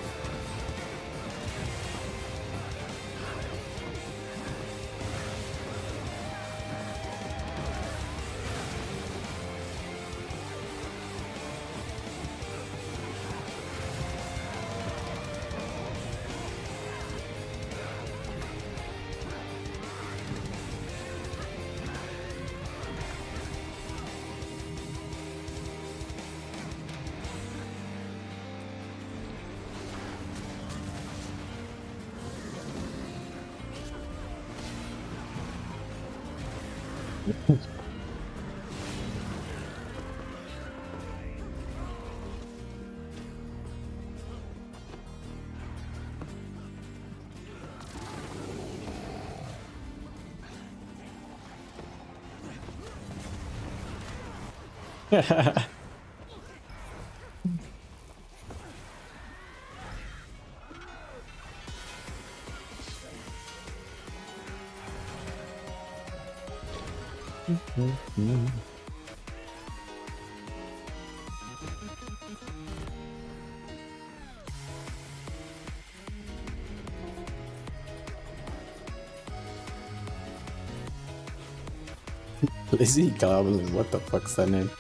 Lizzie Goblin, what the fuck's that name?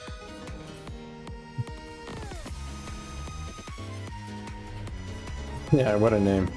Yeah, what a name.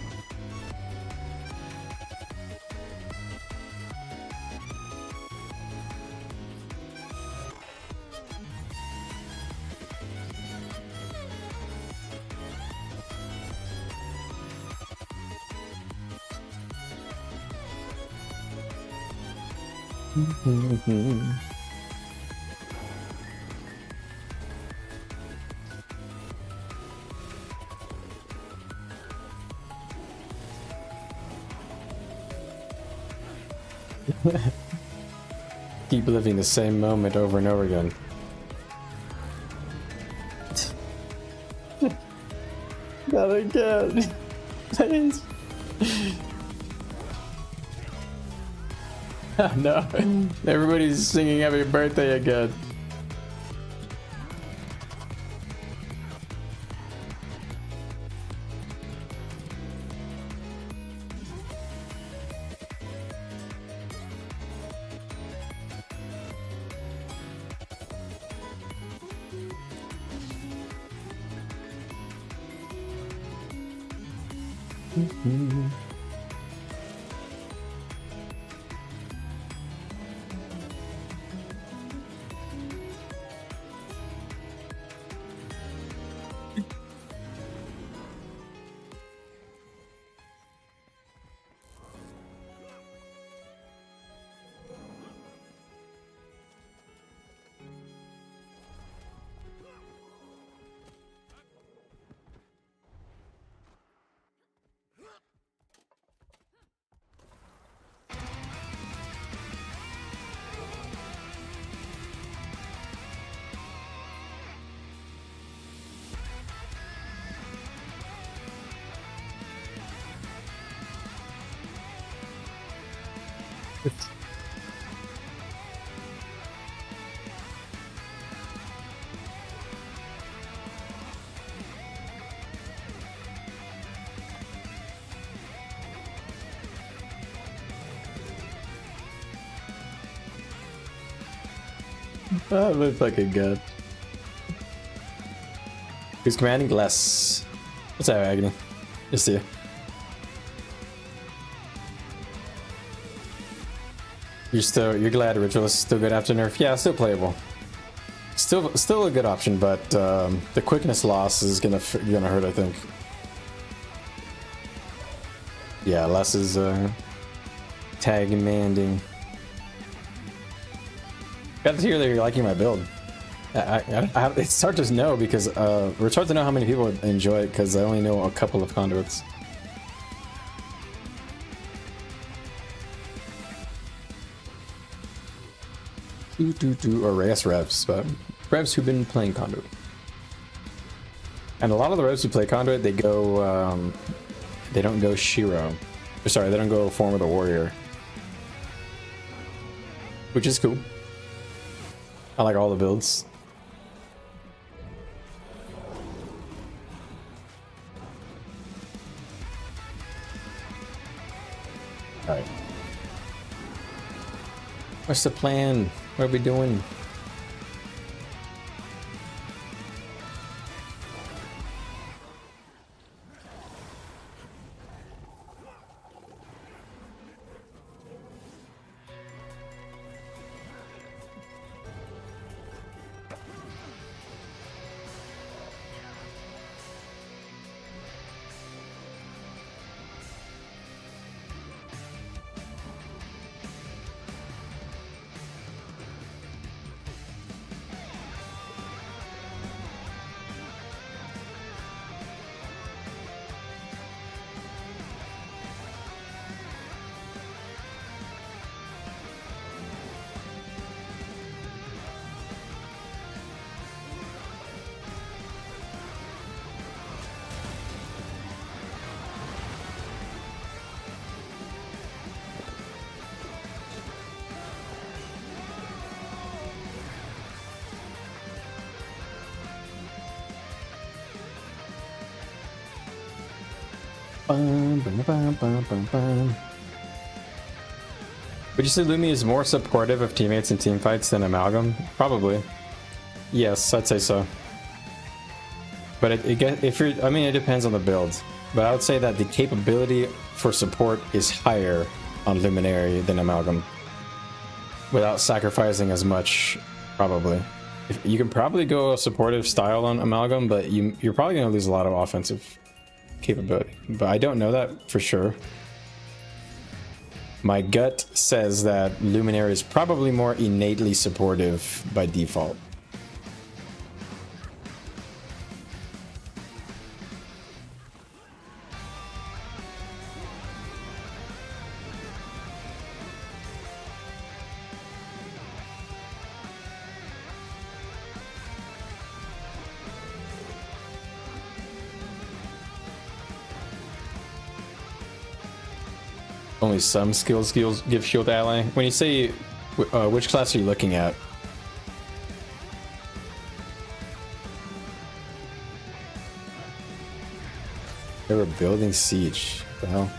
Keep living the same moment over and over again. Not again. Please. Oh, no. Everybody's singing happy birthday again. That would fucking good. Who's commanding? Less. What's that, Agony? Just see you. You're glad Ritualist is still good after nerf? Yeah, still playable. Still a good option, but the quickness loss is gonna hurt, I think. Yeah, less is tag demanding. Got to hear that you're liking my build. It's hard to know because it's hard to know how many people enjoy it because I only know a couple of conduits. Or yes, revs, but revs who've been playing conduit. And a lot of the revs who play conduit, they go, they don't go Shiro. Sorry, they don't go Form of the Warrior, which is cool. I like all the builds. All right. What's the plan? What are we doing? Would you say Lumi is more supportive of teammates in teamfights than Amalgam? Probably. Yes, I'd say so. But it depends on the build. But I would say that the capability for support is higher on Luminary than Amalgam, without sacrificing as much, probably. You can probably go a supportive style on Amalgam, but you're probably going to lose a lot of offensive capability. But I don't know that for sure. My gut says that Luminary is probably more innately supportive by default. Only some skills give shield to ally. When you say which class are you looking at? They were building siege. What the hell?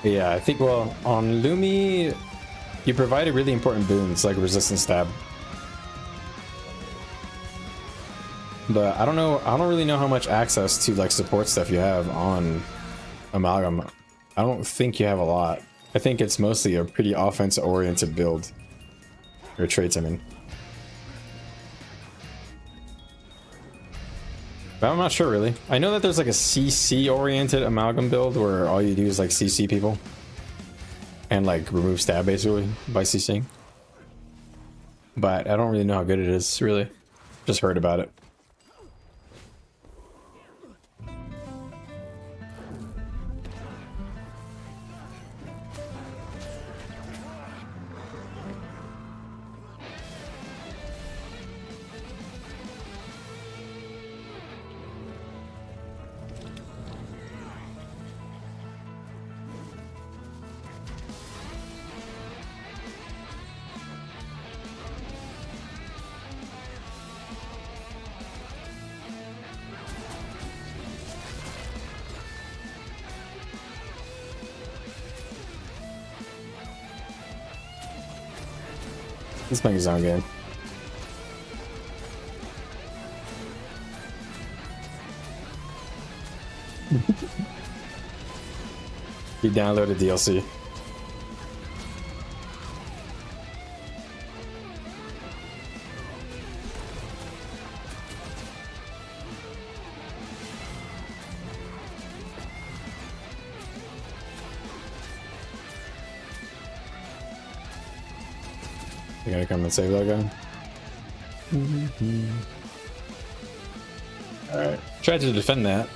Yeah, I think, well, on Lumi, you provided really important boons like resistance stab. But I don't really know how much access to like support stuff you have on Amalgam. I don't think you have a lot. I think it's mostly a pretty offensive oriented build. Or traits, I mean. But I'm not sure really. I know that there's like a CC oriented Amalgam build where all you do is like CC people. And like remove stab basically by CCing. But I don't really know how good it is, really. Just heard about it. Let's make his own game. He downloaded DLC. You gotta come and save that guy. Alright. Tried to defend that.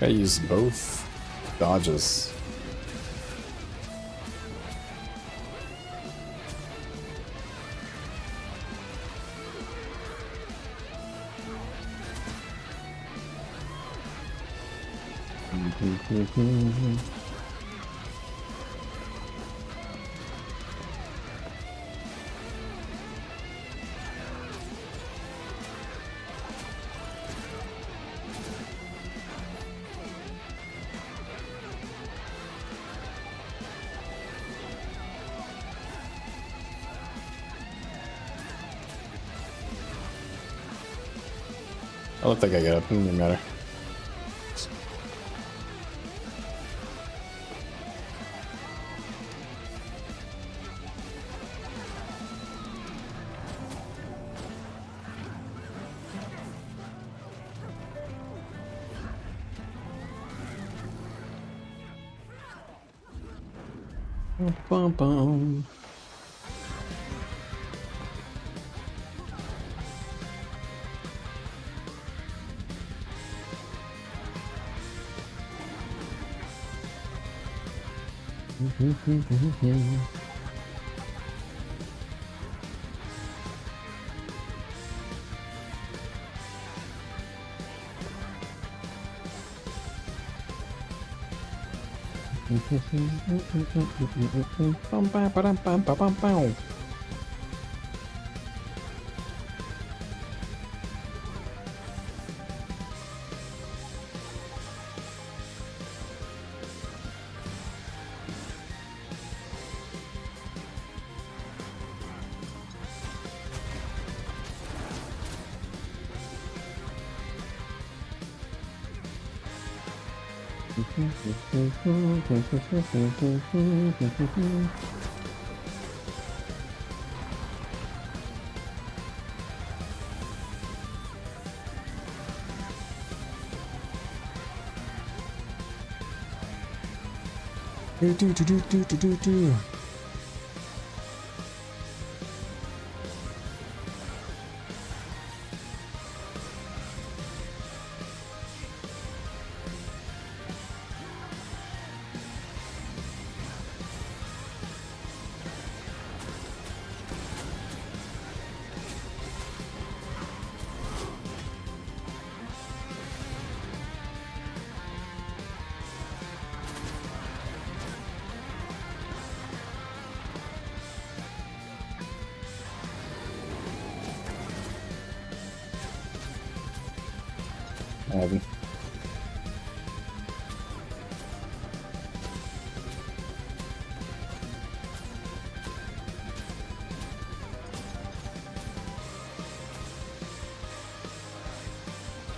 I use both dodges. I look like I got up, it doesn't matter. Bum, bum.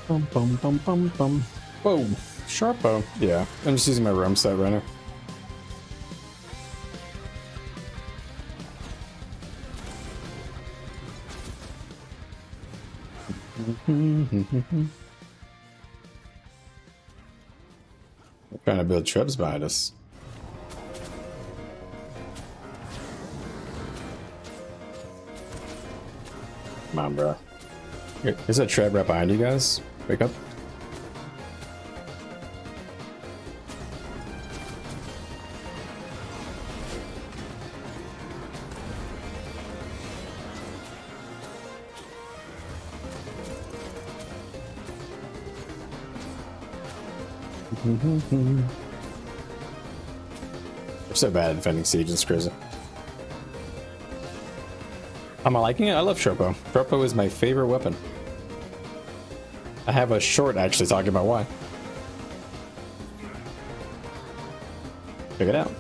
Bum bum bum bum bum. Whoa, Sharpo. Yeah, I'm just using my roam set right now. We're trying to build shrubs behind us. Come on, bro. There's a trap right behind you guys. Wake up. I'm so bad at defending siege, it's crazy. Am I liking it? I love Sharpo. Sharpo is my favorite weapon. I have a short actually talking about why. Check it out.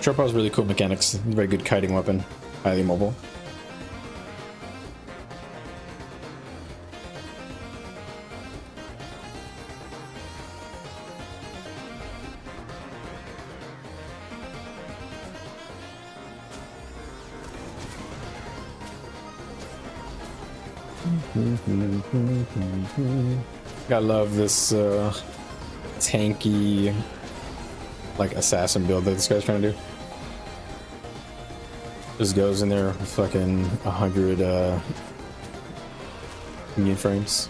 Sharpo has really cool mechanics. Very good kiting weapon. Highly mobile. I love this tanky like assassin build that this guy's trying to do. Just goes in there with fucking 100 minion frames.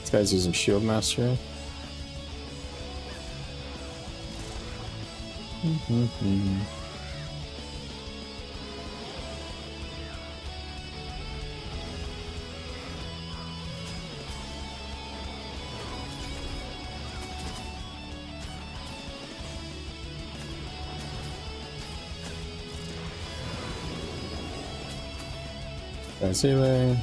This guy's using Shield Master. Guy's healing.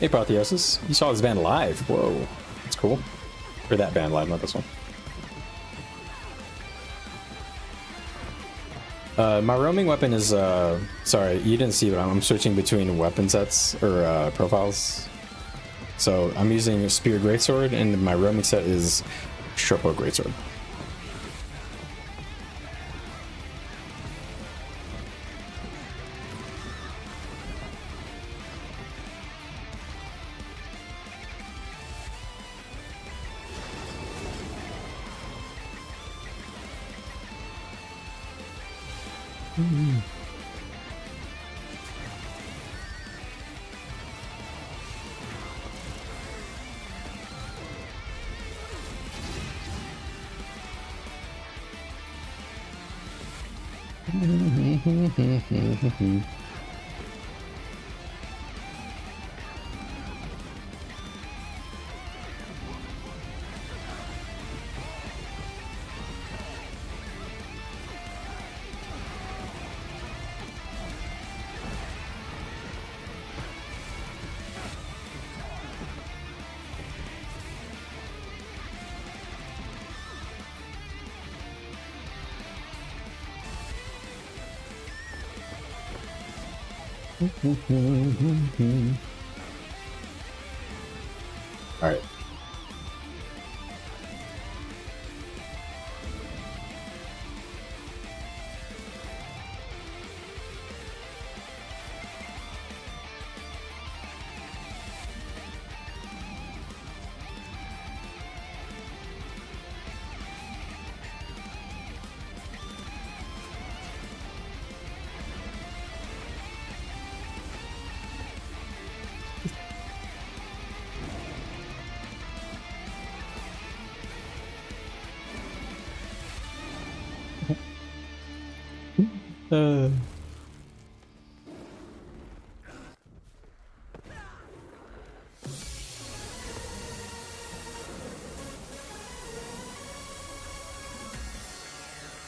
Hey, Protheosis. You saw this band live. Whoa. That's cool. Or that band live, not this one. My roaming weapon is, sorry, you didn't see, but I'm switching between weapon sets, or profiles. So I'm using Spear Greatsword, and my roaming set is Shortbow Greatsword. All right.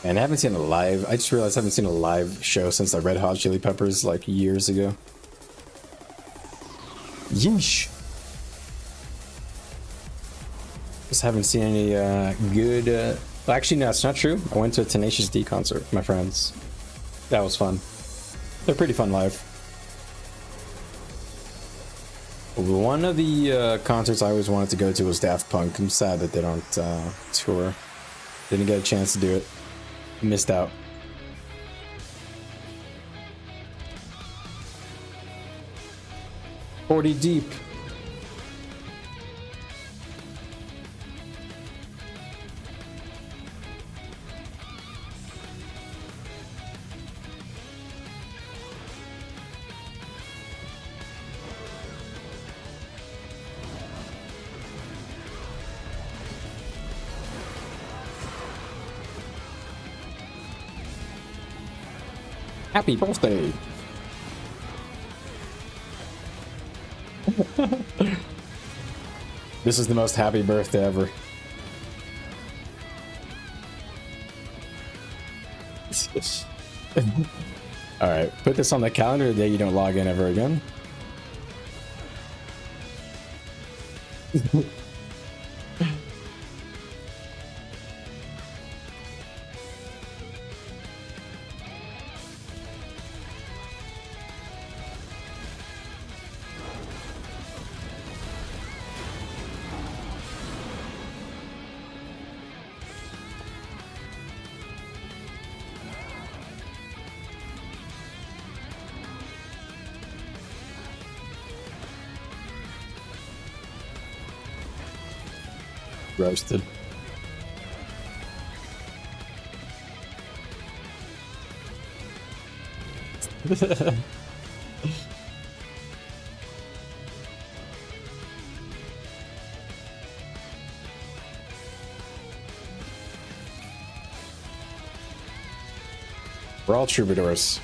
And I haven't seen a live. I just realized I haven't seen a live show since the Red Hot Chili Peppers, like years ago. Yeesh. Just haven't seen any good. Well, actually, no, it's not true. I went to a Tenacious D concert with my friends. That was fun. They're pretty fun live. One of the concerts I always wanted to go to was Daft Punk. I'm sad that they don't tour. Didn't get a chance to do it. Missed out. $40 deep. Happy birthday! This is the most happy birthday ever. Alright, put this on the calendar the day you don't log in ever again. Roasted. We're all troubadours.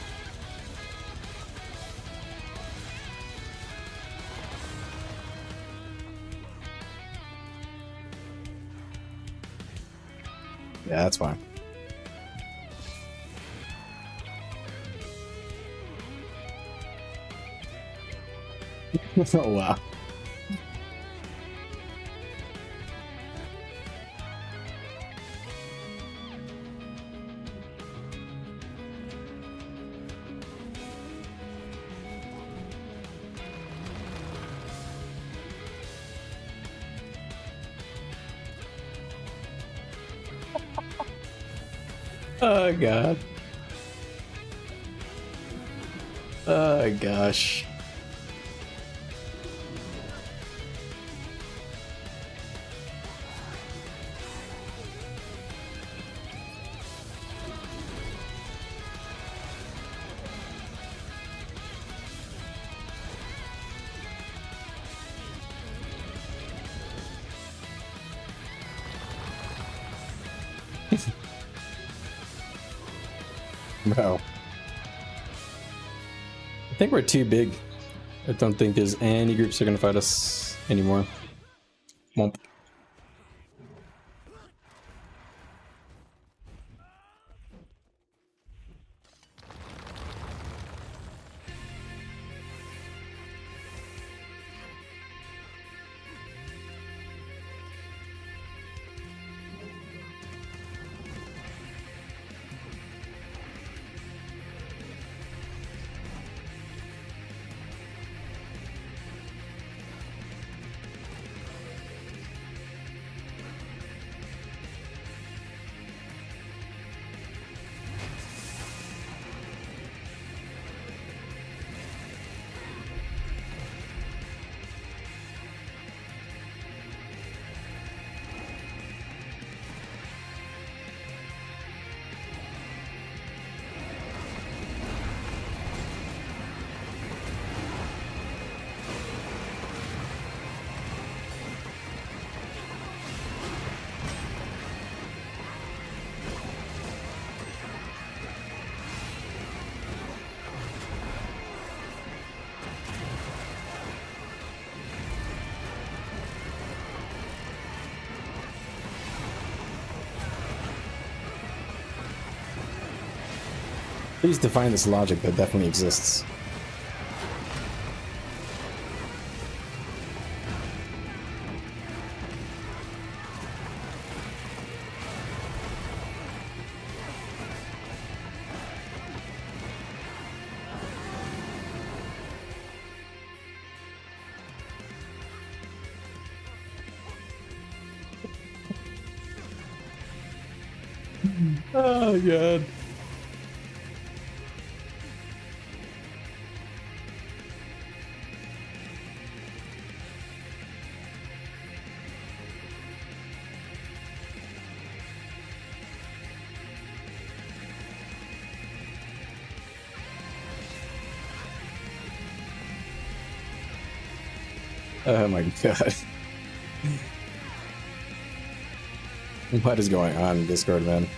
Yeah, that's fine. Oh, wow. Oh, God. Oh, gosh. Bro. I think we're too big. I don't think there's any groups that are gonna fight us anymore. Womp. Please define this logic that definitely exists. Oh, God. Oh my God. What is going on in Discord, man?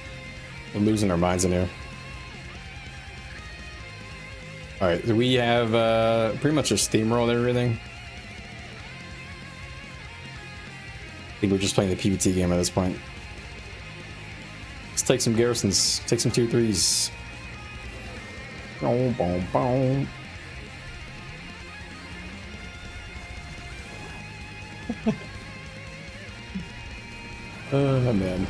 We're losing our minds in here. All right, so we have pretty much a steamrolled everything. I think we're just playing the PvT game at this point. Let's take some garrisons, take some 2-3s. Boom, boom, boom. Oh man.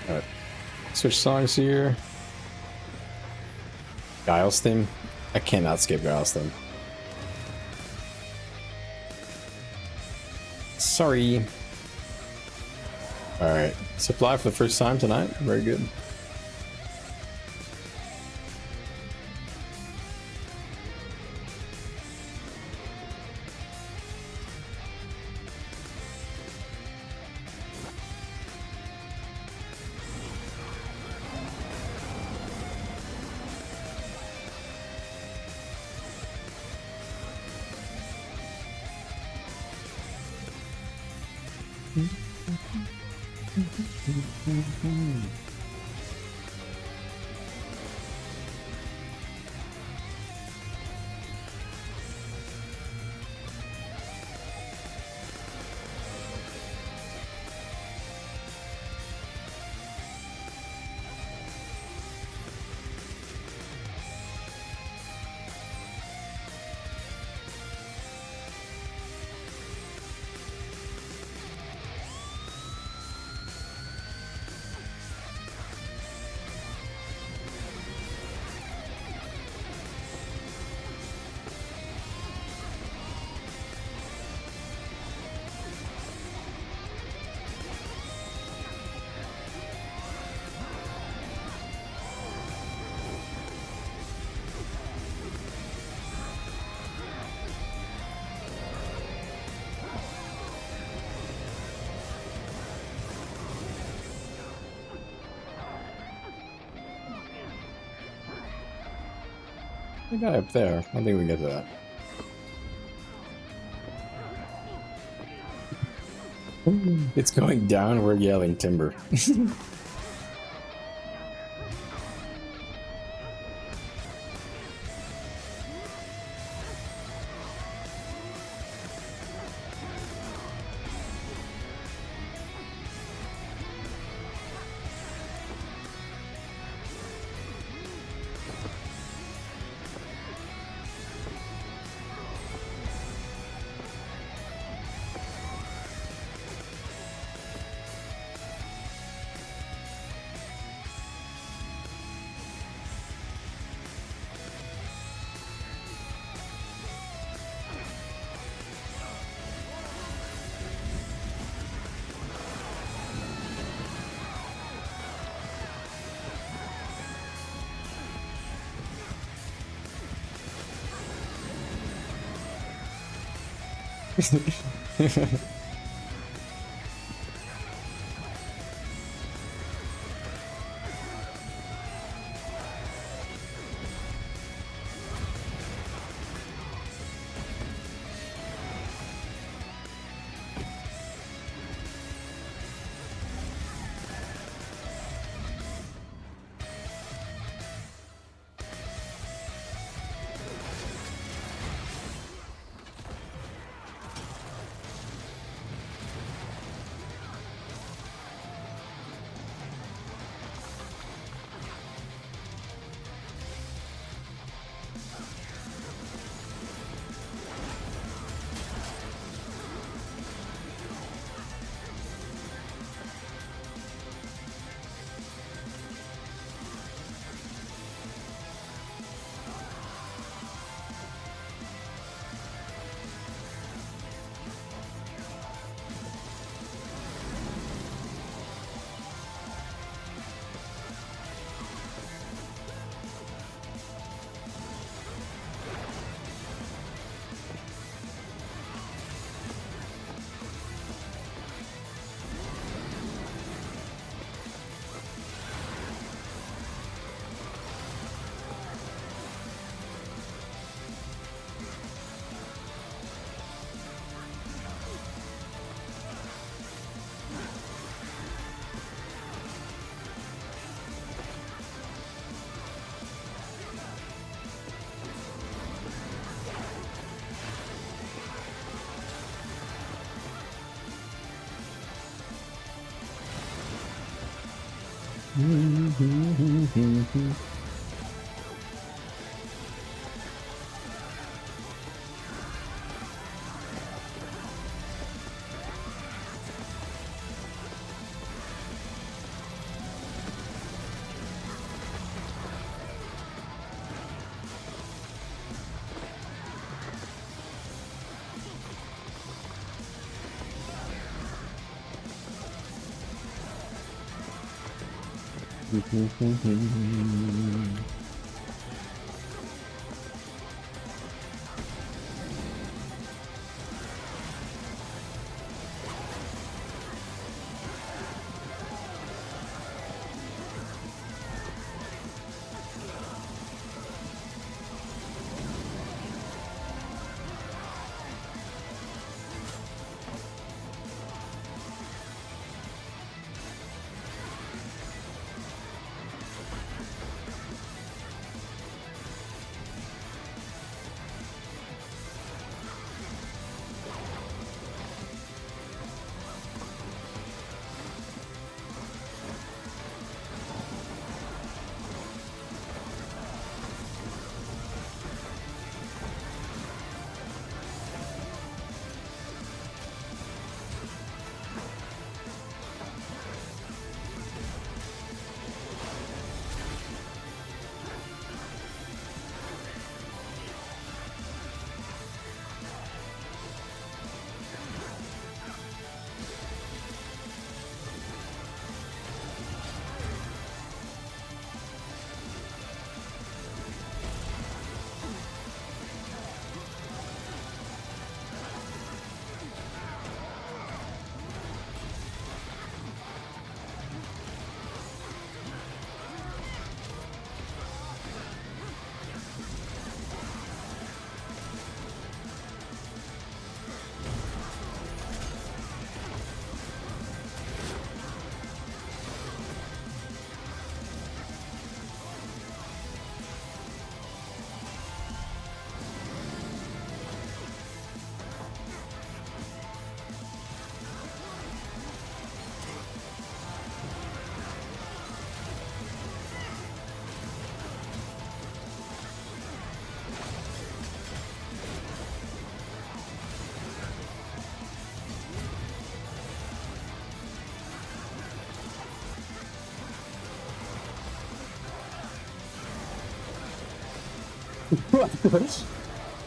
Alright. Switch songs here. Guile's theme. I cannot skip Guile's theme. Sorry. Alright. Supply for the first time tonight. Very good. The guy up there. I think we can get to that. It's going down. We're yelling timber.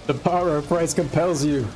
The power of price compels you.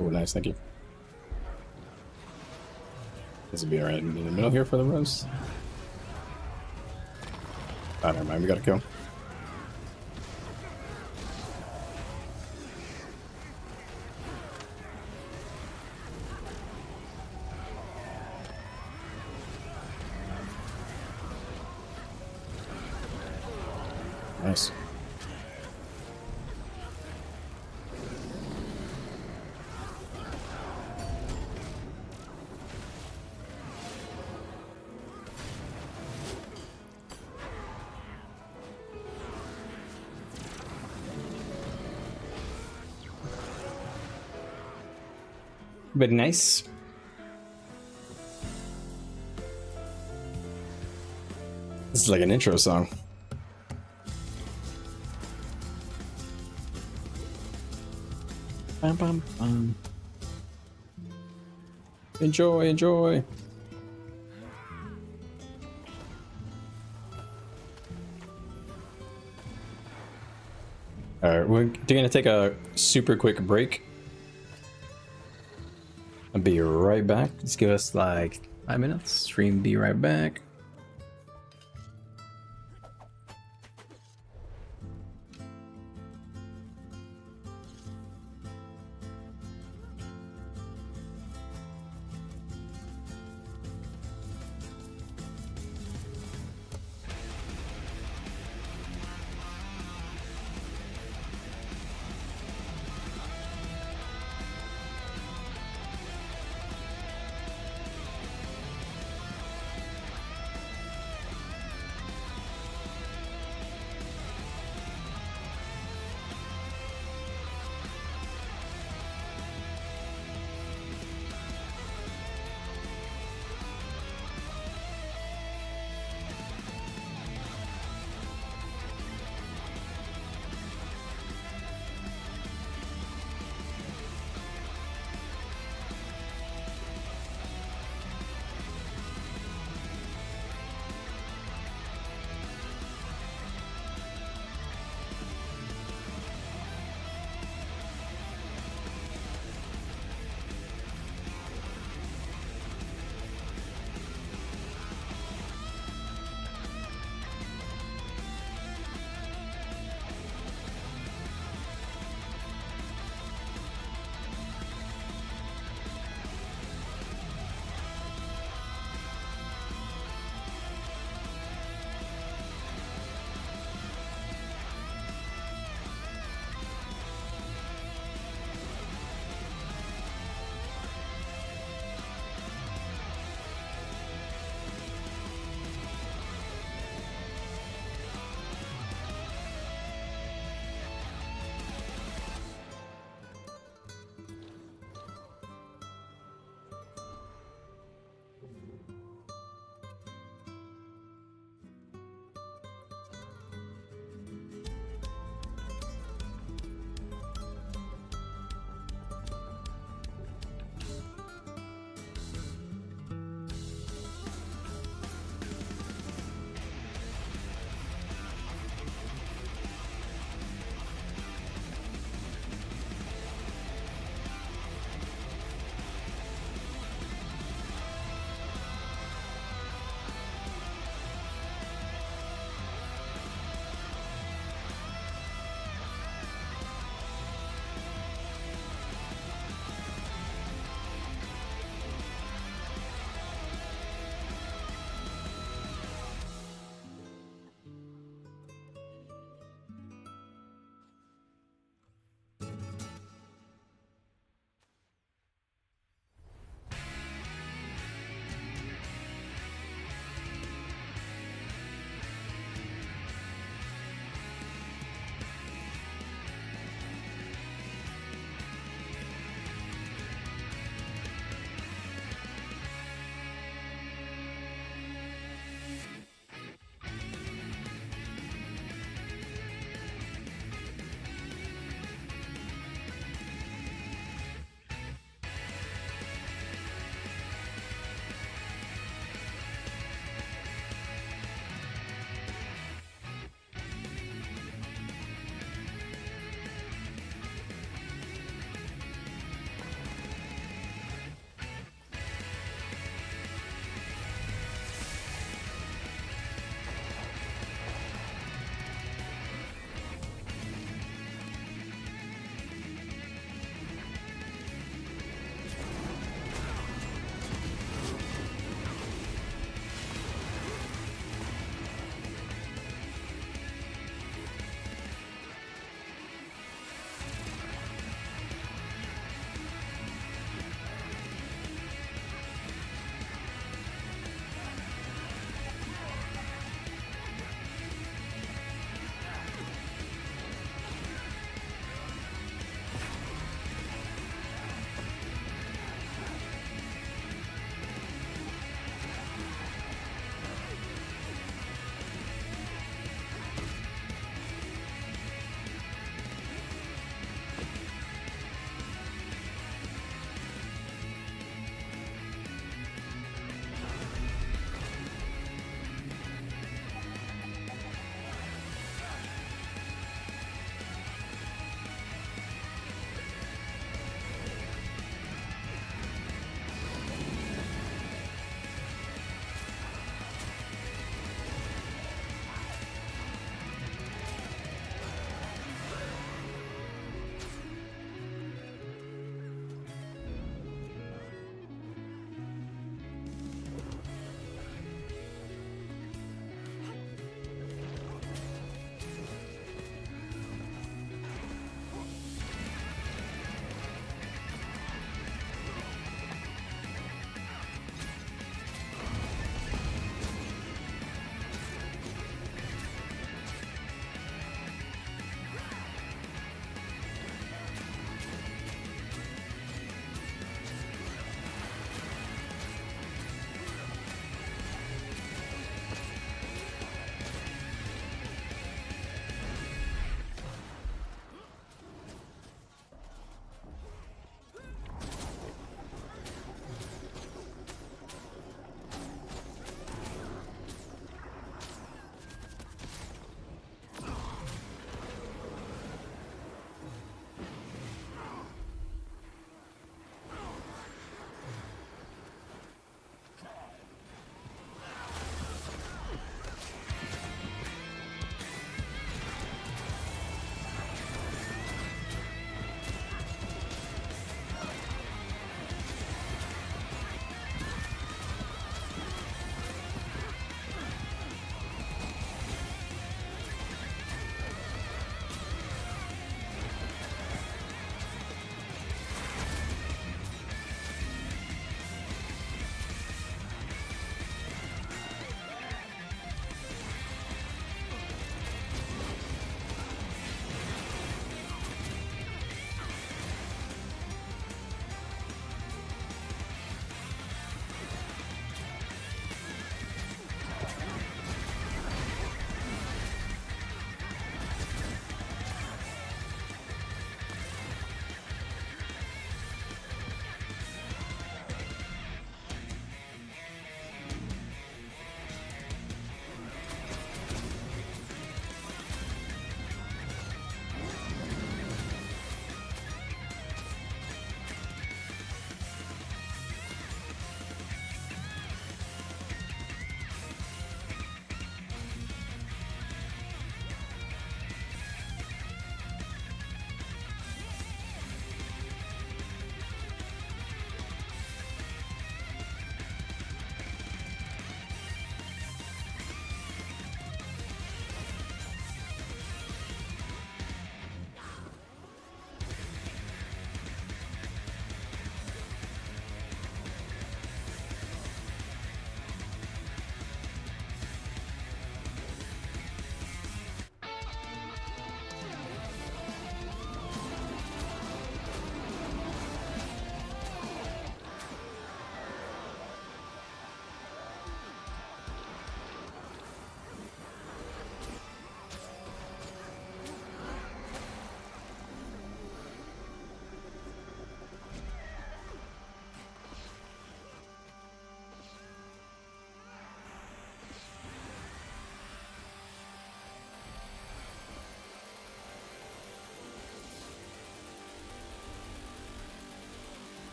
Oh, nice, thank you. This will be alright in the middle here for the roast. Oh, never mind, we gotta kill. Nice. But nice. This is like an intro song. Bum, bum, bum. Enjoy, enjoy. Alright, we're gonna take a super quick break. I'll be right back. Just give us like 5 minutes. Stream be right back.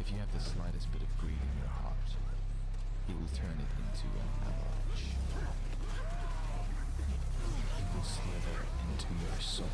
If you have the slightest bit of greed in your heart, he will turn it into an avalanche. He will slither into your soul.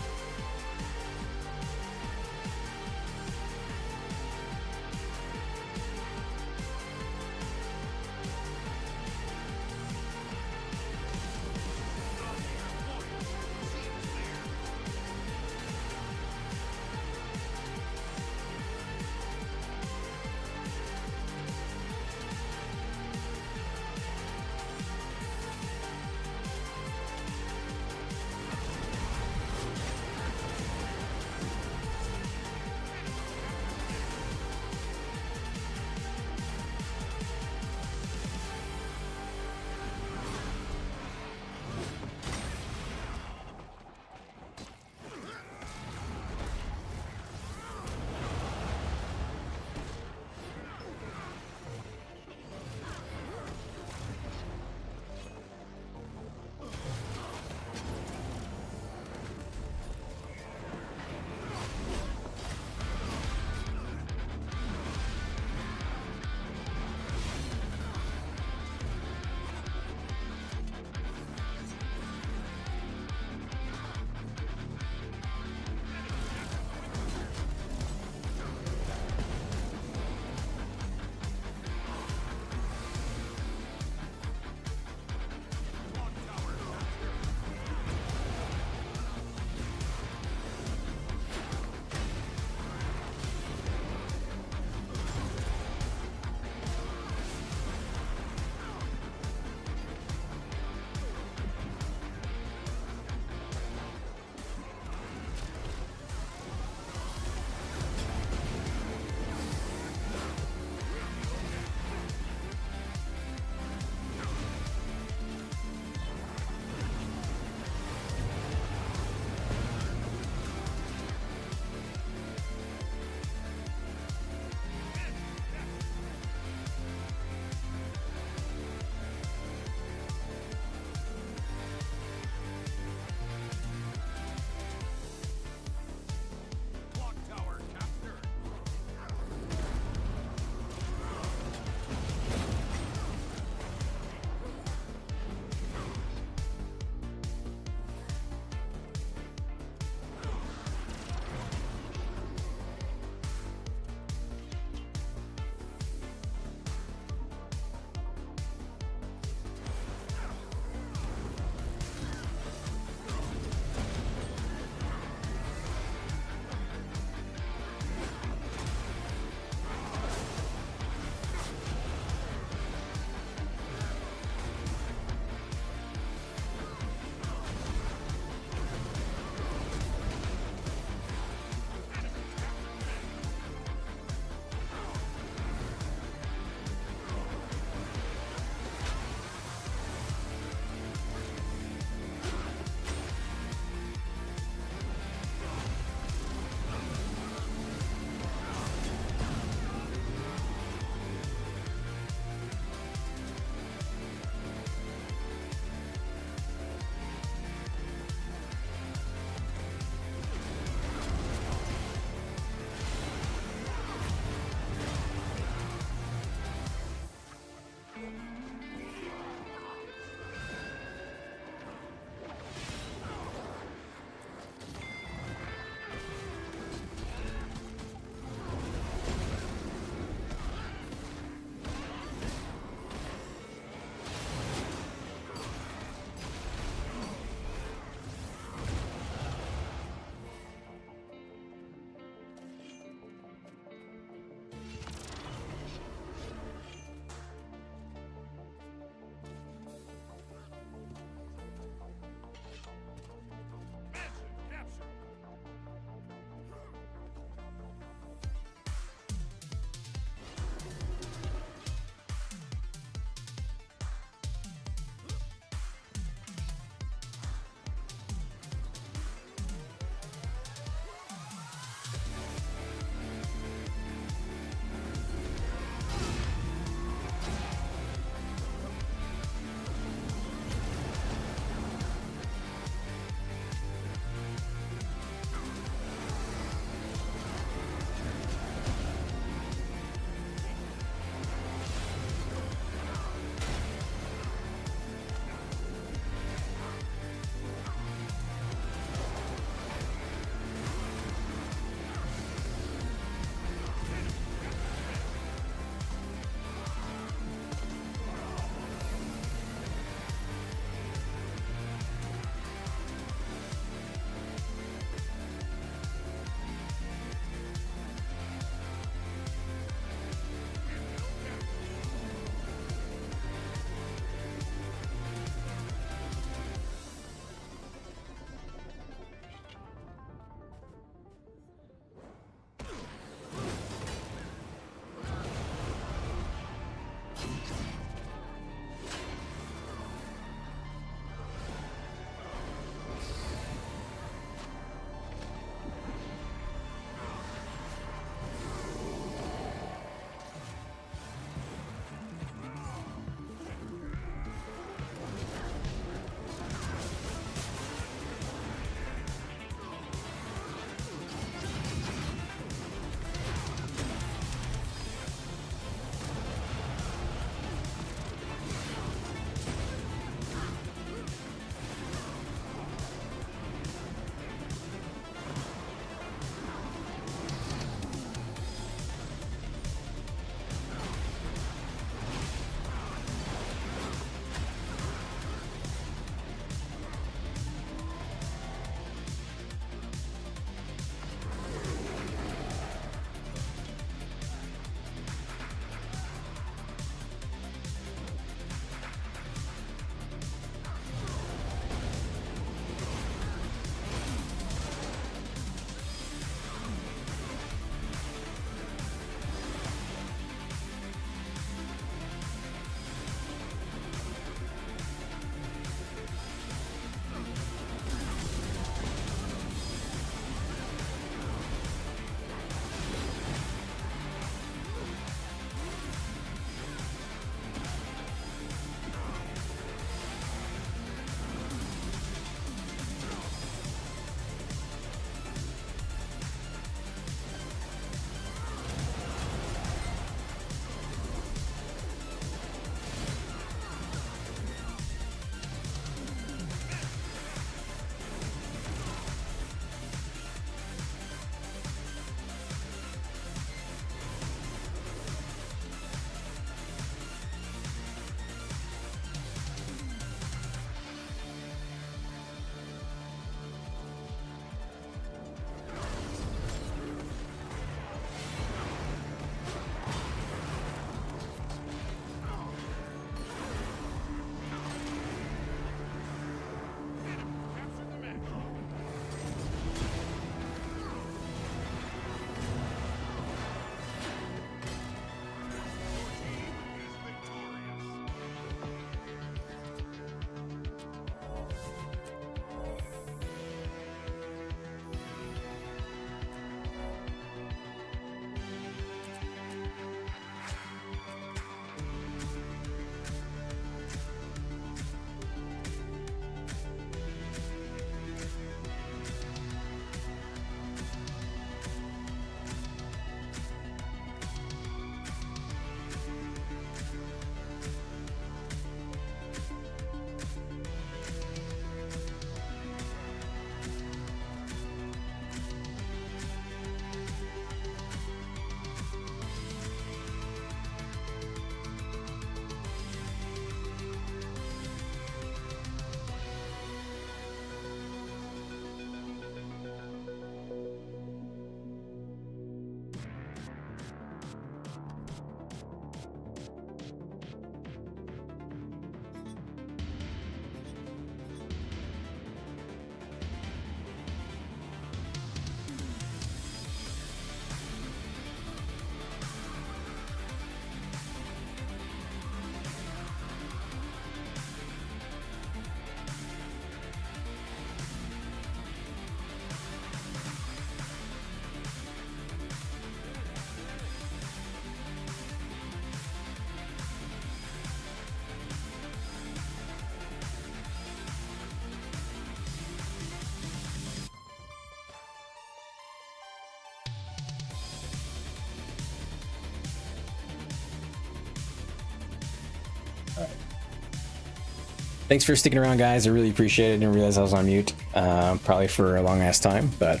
Thanks for sticking around, guys. I really appreciate it. I didn't realize I was on mute, probably for a long ass time, but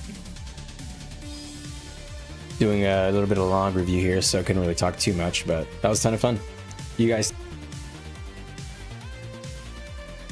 doing a little bit of a long review here, so I couldn't really talk too much, but that was a ton of fun. You guys